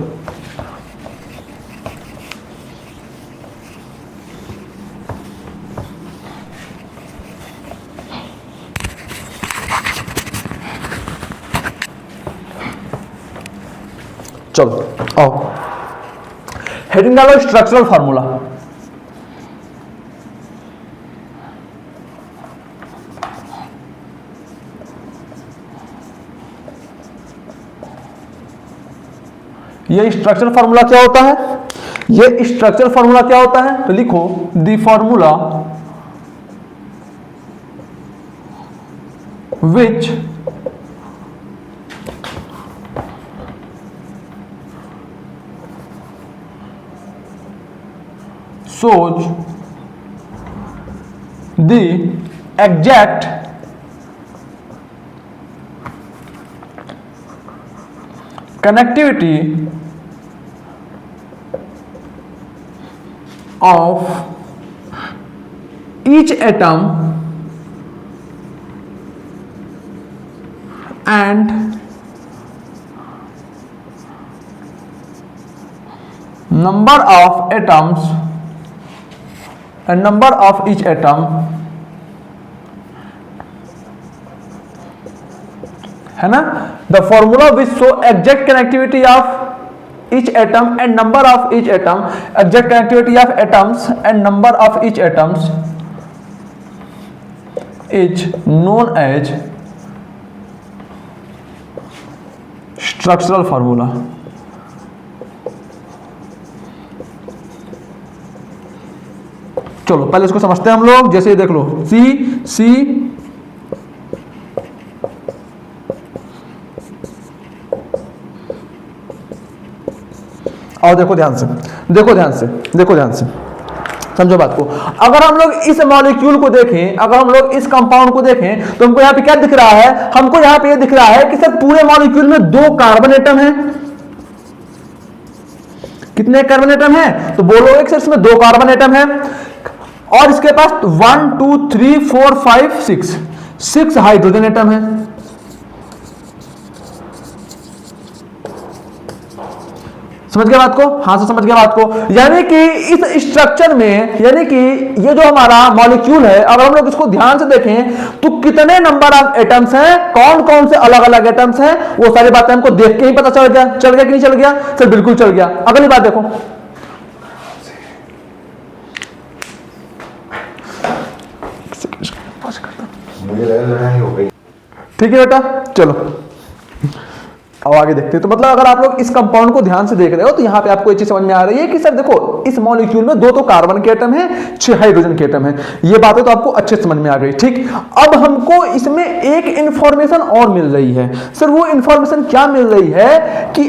चलो आओ, हेडिंग डालो स्ट्रक्चरल फार्मूला। ये स्ट्रक्चरल फार्मूला क्या होता है? ये स्ट्रक्चरल फार्मूला क्या होता है? तो लिखो the formula which shows the exact connectivity of each atom and number of atoms and number of each atom है ना। The formula which show exact connectivity of each atom and number of each atom, exact connectivity of atoms and number of each atoms is known as structural formula। चलो पहले इसको समझते हैं हम लोग। जैसे देख लो सी सी और देखो ध्यान से, देखो ध्यान से, देखो ध्यान से, समझो बात को। अगर हम लोग इस मॉलिक्यूल को देखें, अगर हम लोग इस कंपाउंड को देखें तो हमको यहाँ पे क्या दिख रहा है? हमको यहाँ पे ये दिख रहा है कि सर पूरे मॉलिक्यूल में 2 कार्बन एटम है। कितने कार्बन एटम है? तो बोलोगे कि सर इसमें 2 कार्बन एटम है और इसके पास 1 2 3 4 5 6 हाइड्रोजन एटम है। समझ गया बात को? हाँ से समझ गया बात को। यानी कि इस स्ट्रक्चर में, यानी कि ये जो हमारा मॉलिक्यूल है, अगर हम लोग इसको ध्यान से देखें तो कितने नंबर ऑफ एटम्स हैं, कौन कौन से अलग अलग एटम्स हैं, वो सारी बातें हमको देख के ही पता चल गया। चल गया कि नहीं चल गया? सर बिल्कुल चल गया। अगली बात देखो, मुझे लग रहा है हो गई। ठीक है बेटा, चलो अब आगे देखते हैं। तो मतलब अगर आप लोग इस कंपाउंड को ध्यान से देख रहे हो तो यहाँ पे आपको ये चीज समझ में आ रही है कि सर देखो इस मॉलिक्यूल में 2 तो कार्बन के एटम है, 6 हाइड्रोजन के एटम है। ये बातें तो आपको अच्छे समझ में आ गई। ठीक, अब हमको इसमें एक इंफॉर्मेशन और मिल रही है। सर वो इंफॉर्मेशन क्या मिल रही है कि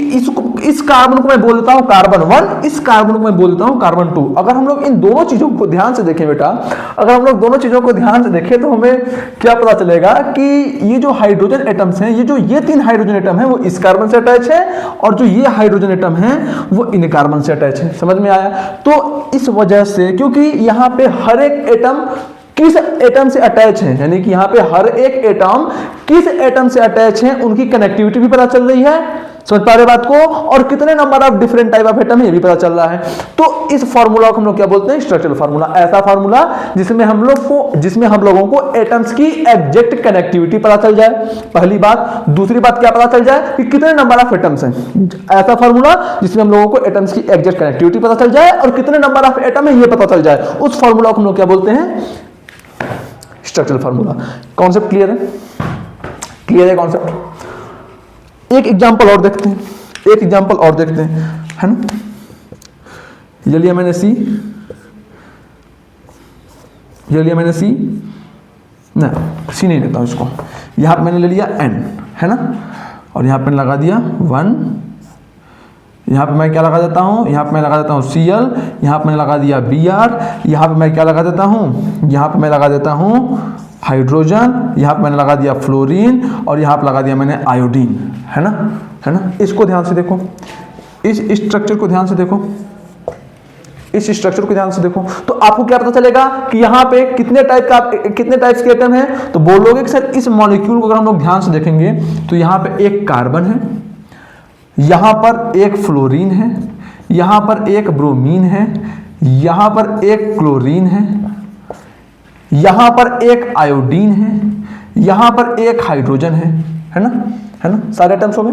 इस कार्बन को मैं बोलता हूं कार्बन 1, इस कार्बन को मैं बोलता हूं कार्बन 2। अगर हम लोग इन दोनों चीजों को ध्यान से देखें बेटा, अगर हम लोग दोनों चीजों को ध्यान से देखें तो हमें क्या पता चलेगा कि ये जो हाइड्रोजन एटम्स हैं, ये 3 हाइड्रोजन एटम है वो इस कार्बन से अटैच है और जो ये हाइड्रोजन एटम है वो इन कार्बन से अटैच है। समझ में आया? तो इस वजह से, क्योंकि यहां पे हर एक एटम किस एटम से अटैच हैं, यानी कि यहाँ पे हर एक एटम किस एटम से अटैच है, उनकी कनेक्टिविटी भी पता चल रही है, समझ पा रहे बात को, और कितने number of different type of atom है ये भी पता चल रहा है। तो इस फार्मूला को हम लोग क्या बोलते हैं, स्ट्रक्चरल फार्मूला। ऐसा फार्मूला जिसमें हम लोगों को एटम्स की एग्जैक्ट कनेक्टिविटी पता चल जाए, पहली बात। दूसरी बात क्या पता चल जाए कि कितने नंबर ऑफ एटम्स हैं। ऐसा फार्मूला जिसमें हम लोगों को एटम्स की एग्जैक्ट कनेक्टिविटी पता चल जाए और कितने नंबर ऑफ एटम है ये पता चल जाए, उस फार्मूला को हम लोग क्या बोलते हैं, स्ट्रक्चरल फार्मूला। कॉन्सेप्ट क्लियर है? क्लियर है कॉन्सेप्ट? एक एग्जांपल और देखते हैं, है ना। ये लिया मैंने सी, ना सी नहीं लेता हूं इसको, यहां पे मैंने ले लिया एन, है ना, और यहां पे लगा दिया 1, यहाँ पे मैं क्या लगा देता हूँ, यहाँ पे मैं लगा देता हूँ Cl, यहाँ पे मैं लगा दिया Br, यहाँ पे मैं क्या लगा देता हूँ, यहाँ पे मैं लगा देता हूँ हाइड्रोजन, यहाँ पे मैंने लगा दिया फ्लोरीन, और यहाँ पे लगा दिया मैंने आयोडीन, है ना। इसको ध्यान से देखो, इस स्ट्रक्चर को ध्यान से देखो, तो आपको क्या पता चलेगा कि यहाँ पे कितने टाइप्स के एटम हैं। तो बोलोगे कि सर इस मॉलिक्यूल को अगर हम लोग ध्यान से देखेंगे तो यहाँ पे एक कार्बन है, यहाँ पर एक फ्लोरीन है, यहाँ पर एक ब्रोमीन है, यहाँ पर एक क्लोरीन है, यहाँ पर एक आयोडीन है, यहाँ पर एक हाइड्रोजन है ना, सारे एटम्स हो गए।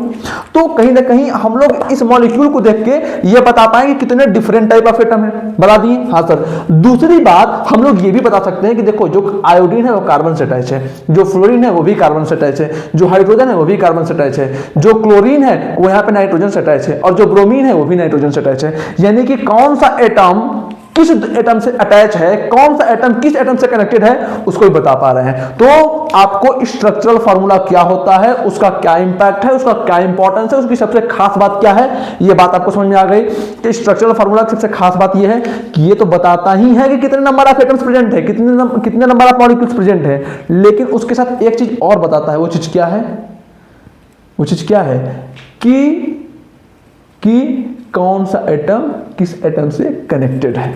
तो कहीं ना कहीं हम लोग इस मॉलिक्यूल को देख के ये बता पाएंगे कितने डिफरेंट टाइप ऑफ एटम है, बता दिए। हाँ सर, दूसरी बात हम लोग ये भी बता सकते हैं कि देखो जो आयोडीन है वो कार्बन से अटैच है, जो फ्लोरीन है वो भी कार्बन से अटैच है, जो हाइड्रोजन है वो भी कार्बन से अटैच है, जो क्लोरीन है वो यहाँ पे नाइट्रोजन से अटैच है, और जो ब्रोमीन है वो भी नाइट्रोजन से अटैच है। यानी कि कौन सा एटम किस एटम से अटैच है, कौन सा एटम किस एटम से कनेक्टेड है, उसको भी बता पा रहे हैं। तो आपको स्ट्रक्चरल फार्मूला क्या होता है, उसका क्या इंपैक्ट है, उसका क्या इंपॉर्टेंस है, उसकी सबसे खास बात क्या है, ये बात आपको समझ में आ गई कि स्ट्रक्चरल फार्मूला की सबसे खास बात ये है कि ये तो बताता ही है कि कितने नंबर ऑफ एटम्स प्रेजेंट है, कितने नंबर ऑफ मॉलिक्यूल्स प्रेजेंट है, लेकिन उसके साथ एक चीज और बताता है। वो चीज क्या है कि कौन सा एटम किस एटम से कनेक्टेड है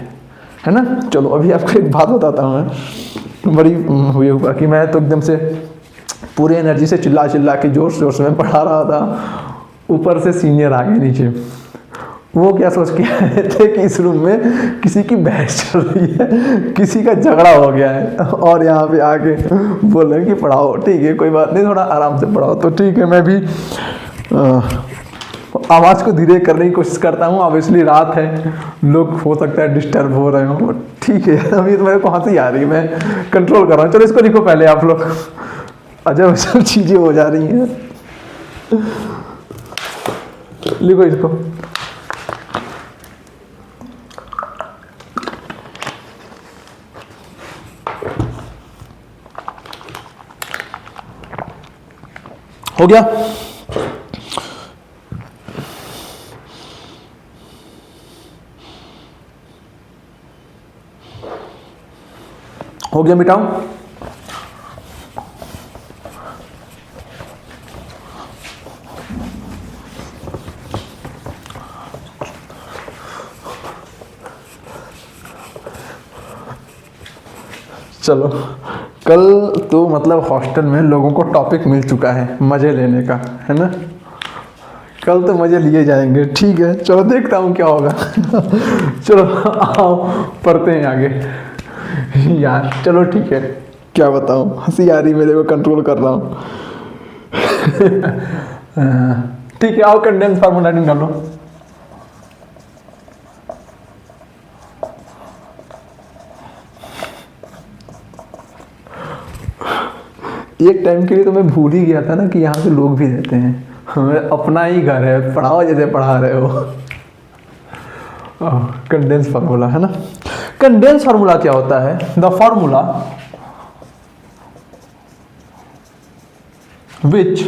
ना। चलो अभी आपको एक बात बताता हूँ मैं, बड़ी हुई हुआ कि मैं तो एकदम से पूरी एनर्जी से चिल्ला के जोर से मैं पढ़ा रहा था, ऊपर से सीनियर आ गए नीचे। वो क्या सोच के आए थे कि इस रूम में किसी की बहस चल रही है, किसी का झगड़ा हो गया है, और यहाँ पे आके बोल रहे कि पढ़ाओ। ठीक है, कोई बात नहीं, थोड़ा आराम से पढ़ाओ। तो ठीक है, मैं भी आवाज़ को धीरे करने की कोशिश करता हूँ। ऑब्वियसली रात है, लोग हो सकता है डिस्टर्ब हो रहे हो। ठीक है, अभी तो मेरे को हंसी आ रही है, मैं कंट्रोल कर रहा हूँ। चलो इसको लिखो पहले आप लोग, अजब सब चीज़ें हो जा रही हैं। लिखो इसको। हो गया? हो गया, मिटाऊं? चलो, कल तो मतलब हॉस्टल में लोगों को टॉपिक मिल चुका है मज़े लेने का, है ना। कल तो मज़े लिए जाएंगे। ठीक है, चलो देखता हूँ क्या होगा। चलो आओ पढ़ते हैं आगे यार। चलो ठीक है, क्या बताऊँ, हंसी आ रही, मेरे को कंट्रोल कर रहा हूँ। ठीक है, आओ कंडेंस फार्मूला निकालो। एक टाइम के लिए तो मैं भूल ही गया था ना कि यहाँ पे लोग भी रहते हैं, अपना ही घर है, पढ़ाओ जैसे पढ़ा रहे हो। कंडेंस फार्मूला, है ना। कंडेंस फार्मूला क्या होता है? द फार्मूला विच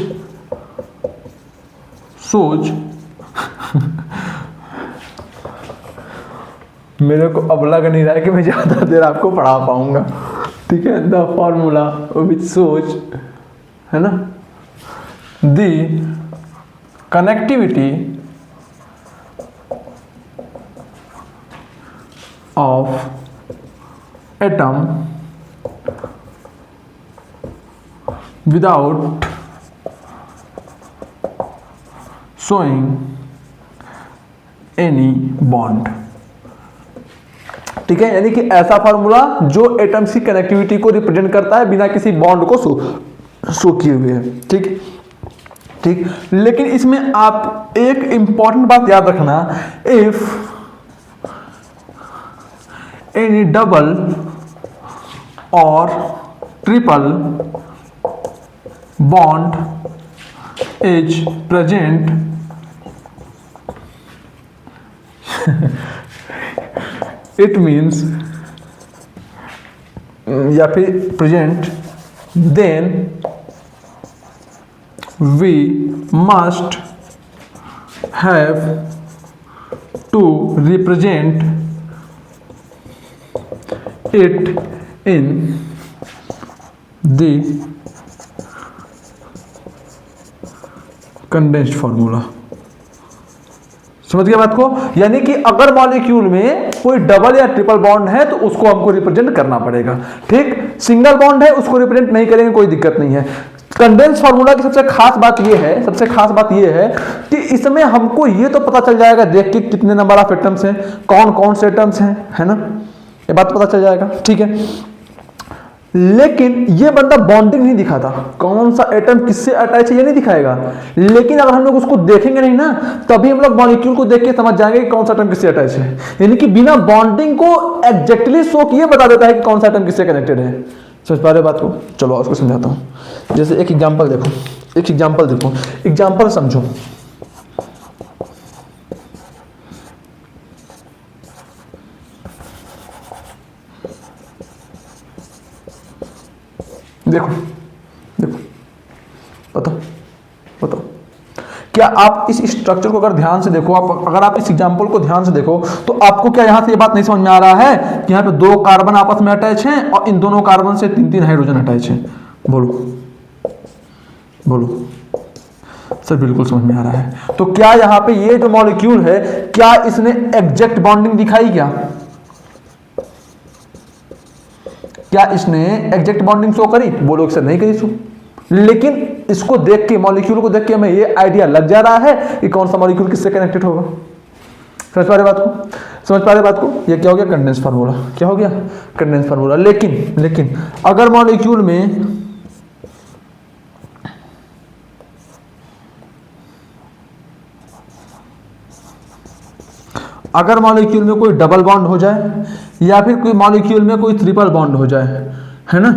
सोच मेरे को अब लग नहीं रहा है कि मैं ज़्यादा देर आपको पढ़ा पाऊंगा। ठीक है, द फार्मूला विच सोच, है ना, the connectivity of atom without showing any bond. ठीक है, यानी कि ऐसा फार्मूला जो एटम्स की कनेक्टिविटी को रिप्रेजेंट करता है बिना किसी बॉन्ड को शो किए हुए। ठीक ठीक, लेकिन इसमें आप एक इंपॉर्टेंट बात याद रखना, इफ एनी डबल और triple bond is present it means या फिर present, then we must have to represent it in the condensed formula. समझ गए बात को? यानी कि अगर मॉलिक्यूल में कोई डबल या ट्रिपल बॉन्ड है तो उसको हमको रिप्रेजेंट करना पड़ेगा। ठीक, सिंगल बॉन्ड है उसको रिप्रेजेंट नहीं करेंगे, कोई दिक्कत नहीं है। कंडेंस फार्मूला की सबसे खास बात यह है कि इसमें हमको ये तो पता चल जाएगा देख के कितने नंबर ऑफ एटम्स हैं, कौन कौन से एटम्स हैं, है ना, ये बात पता चल जाएगा। ठीक है, लेकिन ये बंदा बॉन्डिंग नहीं दिखाता, कौन सा एटम किससे अटैच है ये नहीं दिखाएगा। लेकिन अगर हम लोग उसको देखेंगे नहीं ना, तभी हम लोग मॉलिक्यूल को देख के समझ जाएंगे कि कौन सा एटम किससे अटैच है। यानी कि बिना बॉन्डिंग को एग्जैक्टली शो किए बता देता है कि कौन सा एटम किससे कनेक्टेड है। समझ पा रहे बात को? चलो उसको समझाता हूं। जैसे एक एग्जांपल देखो, एग्जांपल समझो। देखो बताओ क्या आप इस स्ट्रक्चर को अगर ध्यान से देखो, अगर आप इस एग्जांपल को ध्यान से देखो तो आपको क्या यहां से ये बात नहीं समझ में आ रहा है कि यहां पे दो कार्बन आपस में अटैच हैं और इन दोनों कार्बन से 3-3 हाइड्रोजन अटैच हैं? बोलो सर, बिल्कुल समझ में आ रहा है। तो क्या यहां पे ये जो मॉलिक्यूल है, क्या इसने एग्जैक्ट बॉन्डिंग दिखाई? क्या इसने एग्जैक्ट बॉन्डिंग शो करी? बोलो सर नहीं करी शो। लेकिन इसको देख के, मॉलिक्यूल को देख के हमें ये आइडिया लग जा रहा है कि कौन सा मॉलिक्यूल किससे कनेक्टेड होगा। समझ पा रहे बात को? ये क्या हो गया? Condense formula. क्या हो गया? Condense formula. लेकिन अगर मॉलिक्यूल में कोई डबल बॉन्ड हो जाए या फिर कोई मॉलिक्यूल में कोई ट्रिपल बॉन्ड हो जाए, है ना,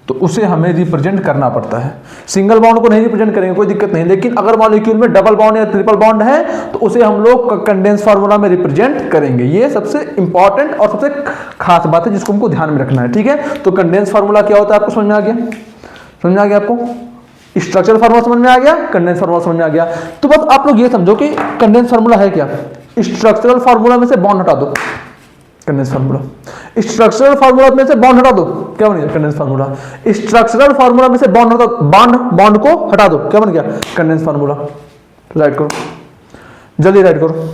तो उसे हमें रिप्रेजेंट करना पड़ता है। सिंगल बॉन्ड को नहीं रिप्रेजेंट करेंगे, कोई दिक्कत नहीं, लेकिन अगर मॉलिक्यूल में डबल बॉन्ड या ट्रिपल बॉन्ड है तो उसे हम लोग कंडेंस फार्मूला में रिप्रेजेंट करेंगे। ये सबसे इंपॉर्टेंट और सबसे खास बात है जिसको हमको ध्यान में रखना है। ठीक है, तो कंडेंस फार्मूला क्या होता है आपको समझ में आ गया? आपको स्ट्रक्चरल फार्मूला समझ में आ गया, कंडेंस फार्मूला समझ में आ गया। तो बस आप लोग ये समझो कि कंडेंस फार्मूला है क्या। स्ट्रक्चरल फार्मूला में से बॉन्ड हटा दो, कंडेंस फार्मूला। स्ट्रक्चरल फार्मूला में से बॉन्ड हटा दो, क्या बन गया? Condense formula. स्ट्रक्चरल फार्मूला में से बॉन्ड को हटा दो, क्या बन गया? Condense formula. राइट करो, जल्दी राइट करो।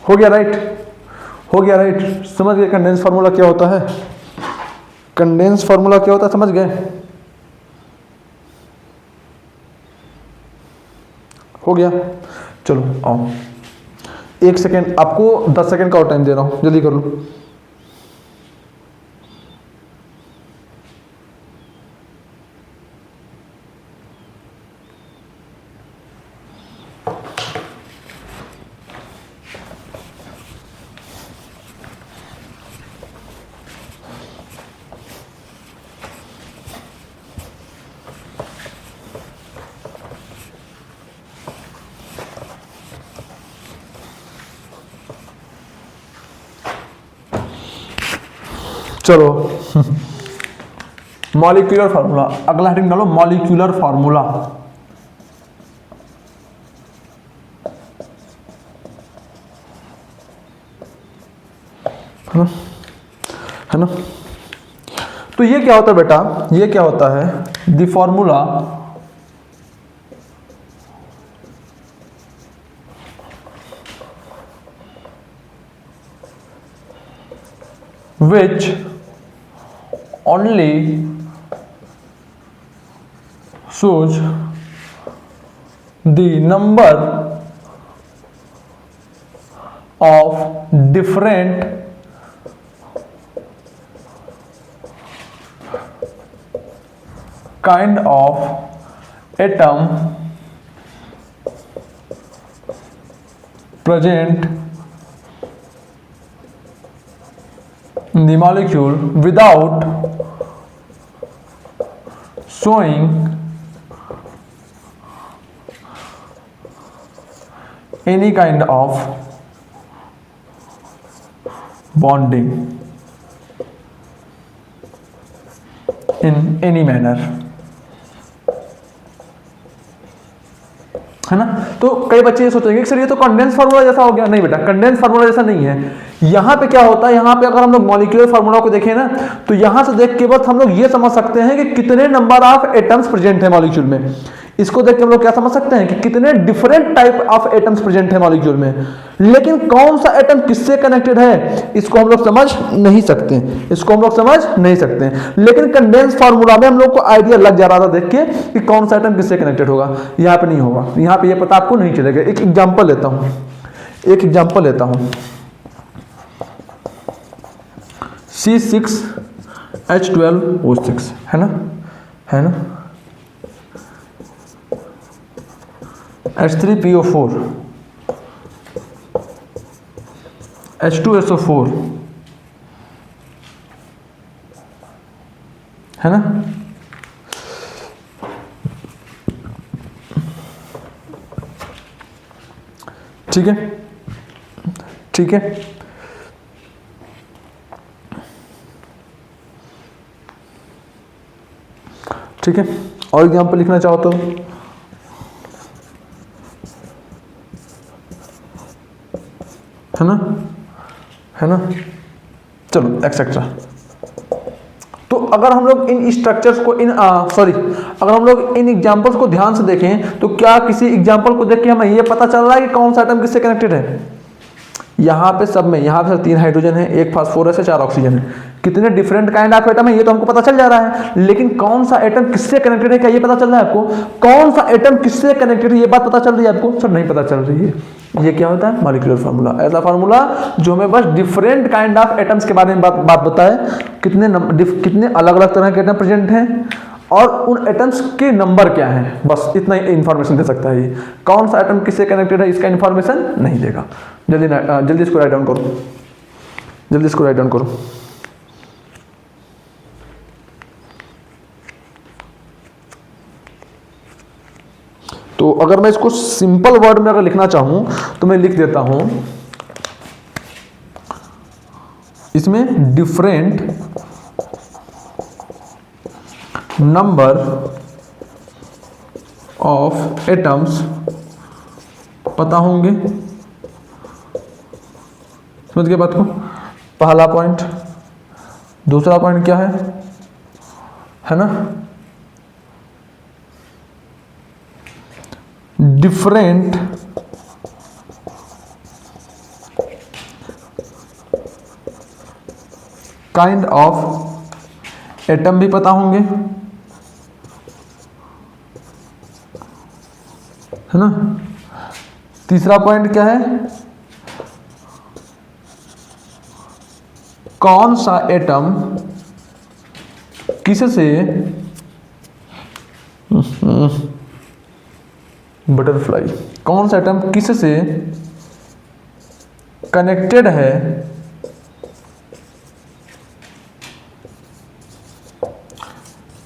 हो गया राइट? समझ गए कंडेंस फार्मूला क्या होता है? समझ गए? हो गया? चलो आओ, 1 सेकेंड, आपको 10 सेकेंड का और टाइम दे रहा हूं, जल्दी कर लो। चलो मॉलिक्यूलर फार्मूला, अगला हेडिंग डालो मॉलिक्यूलर फार्मूला। है ना। तो ये क्या होता है बेटा, ये क्या होता है, the formula which only shows the number of different kind of atom present in the molecule without showing any kind of bonding in any manner, है ना। तो कई बच्चे ये सोचेंगे कि सर ये तो कंडेंस फार्मूला जैसा हो गया। नहीं बेटा, कंडेंस फार्मूला जैसा नहीं है। यहाँ पे क्या होता है, यहाँ पे अगर हम लोग मॉलिक्यूलर फार्मूला को देखें ना, तो यहाँ से देख के बस हम लोग ये समझ सकते हैं कि कितने नंबर ऑफ एटम्स प्रेजेंट है मॉलिक्यूल में। इसको देख के हम लोग क्या समझ सकते हैं कि कितने different type of atoms present है मॉलिक्यूल में, लेकिन कौन सा एटम किससे कनेक्टेड है इसको हम लोग समझ नहीं सकते, इसको हम लोग समझ नहीं सकते। लेकिन कंडेंस फार्मूला में हम लोग को आइडिया लग जा रहा था देख के कि कौन सा एटम किससे कनेक्टेड होगा। यहाँ पे नहीं होगा, यहाँ पे ये पता आपको नहीं चलेगा। एक एग्जांपल लेता हूँ, एक एग्जांपल लेता हूँ, C6H12O6 है ना, है ना, H3PO4, H2SO4 है ना। ठीक है, ठीक है। ठीक है, और एग्जाम्पल लिखना चाहो तो है ना, है ना। चलो एक्सेट्रा। तो अगर हम लोग इन स्ट्रक्चर्स को अगर हम लोग इन एग्जांपल्स को ध्यान से देखें तो क्या किसी एग्जांपल को देख के हमें ये पता चल रहा है कि कौन सा एटम किससे कनेक्टेड है। यहाँ पे सब में, यहाँ पे 3 हाइड्रोजन है, 1 फास्फोरस है, 4 ऑक्सीजन है, कितने डिफरेंट काइंड ऑफ एटम है ये तो हमको पता चल जा रहा है, लेकिन कौन सा एटम किससे कनेक्टेड है क्या ये पता चल रहा है आपको। कौन सा एटम किससे कनेक्टेड है ये बात पता चल रही है आपको, सर नहीं पता चल रही है। ये क्या होता है, मॉलिक्यूलर फार्मूला। ऐसा फार्मूला जो हमें बस डिफरेंट काइंड ऑफ एटम्स के बारे में बात बताए, कितने अलग अलग तरह के एटम प्रेजेंट हैं और उन एटम्स के नंबर क्या हैं, बस इतना ही इंफॉर्मेशन दे सकता है ये। कौन सा एटम किससे कनेक्टेड है इसका इंफॉर्मेशन नहीं देगा। जल्दी इसको राइट डाउन करो, जल्दी इसको राइट डाउन करो। तो अगर मैं इसको सिंपल वर्ड में अगर लिखना चाहूं तो मैं लिख देता हूं इसमें डिफरेंट नंबर ऑफ एटम्स पता होंगे। समझ गए बात को, पहला पॉइंट। दूसरा पॉइंट क्या है ना, डिफरेंट काइंड ऑफ एटम भी पता होंगे, है ना। तीसरा पॉइंट क्या है, कौन सा एटम किससे बटरफ्लाई, कौन सा एटम किससे कनेक्टेड है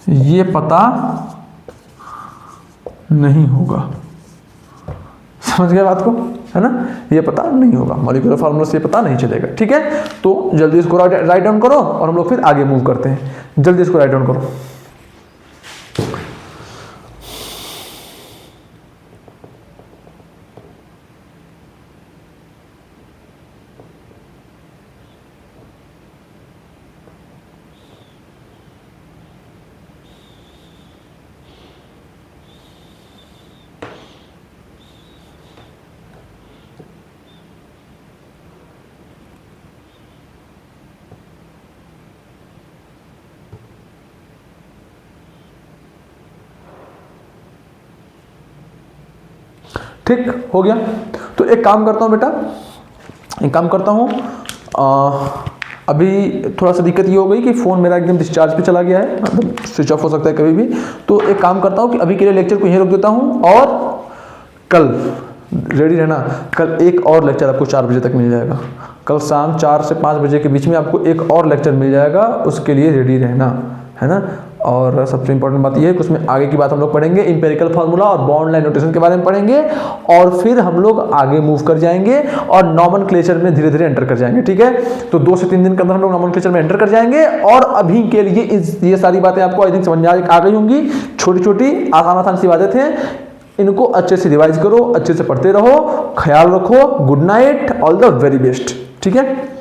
ये पता नहीं होगा। समझ गए बात को, है ना, ये पता नहीं होगा, मॉलिक्यूलर फार्मूला से ये पता नहीं चलेगा। ठीक है, तो जल्दी इसको राइट डाउन करो और हम लोग फिर आगे मूव करते हैं। जल्दी इसको राइट डाउन करो। ठीक हो गया। तो एक काम करता हूँ बेटा, एक काम करता हूँ, अभी थोड़ा सा दिक्कत ये हो गई कि फ़ोन मेरा एकदम डिस्चार्ज पे चला गया है, मतलब स्विच ऑफ हो सकता है कभी भी। तो एक काम करता हूँ कि अभी के लिए लेक्चर को यहीं रोक देता हूँ, और कल रेडी रहना, कल एक और लेक्चर आपको 4 बजे तक मिल जाएगा। कल शाम 4 से 5 बजे के बीच में आपको एक और लेक्चर मिल जाएगा, उसके लिए रेडी रहना, है ना। और सबसे इंपॉर्टेंट बात यह है कि उसमें आगे की बात हम लोग पढ़ेंगे, इंपेरिकल फार्मूला और बॉन्ड लाइन नोटेशन के बारे में पढ़ेंगे, और फिर हम लोग आगे मूव कर जाएंगे और नॉमेनक्लेचर में धीरे धीरे एंटर कर जाएंगे, ठीक है। तो 2 से 3 दिन के अंदर हम लोग नॉमेनक्लेचर में एंटर कर जाएंगे। और अभी के लिए ये सारी बातें आपको आई थिंक समझ में आ गई होंगी। छोटी छोटी आसान सी बातें थे, इनको अच्छे से रिवाइज करो, अच्छे से पढ़ते रहो, ख्याल रखो। Good night, all the very best, ठीक है।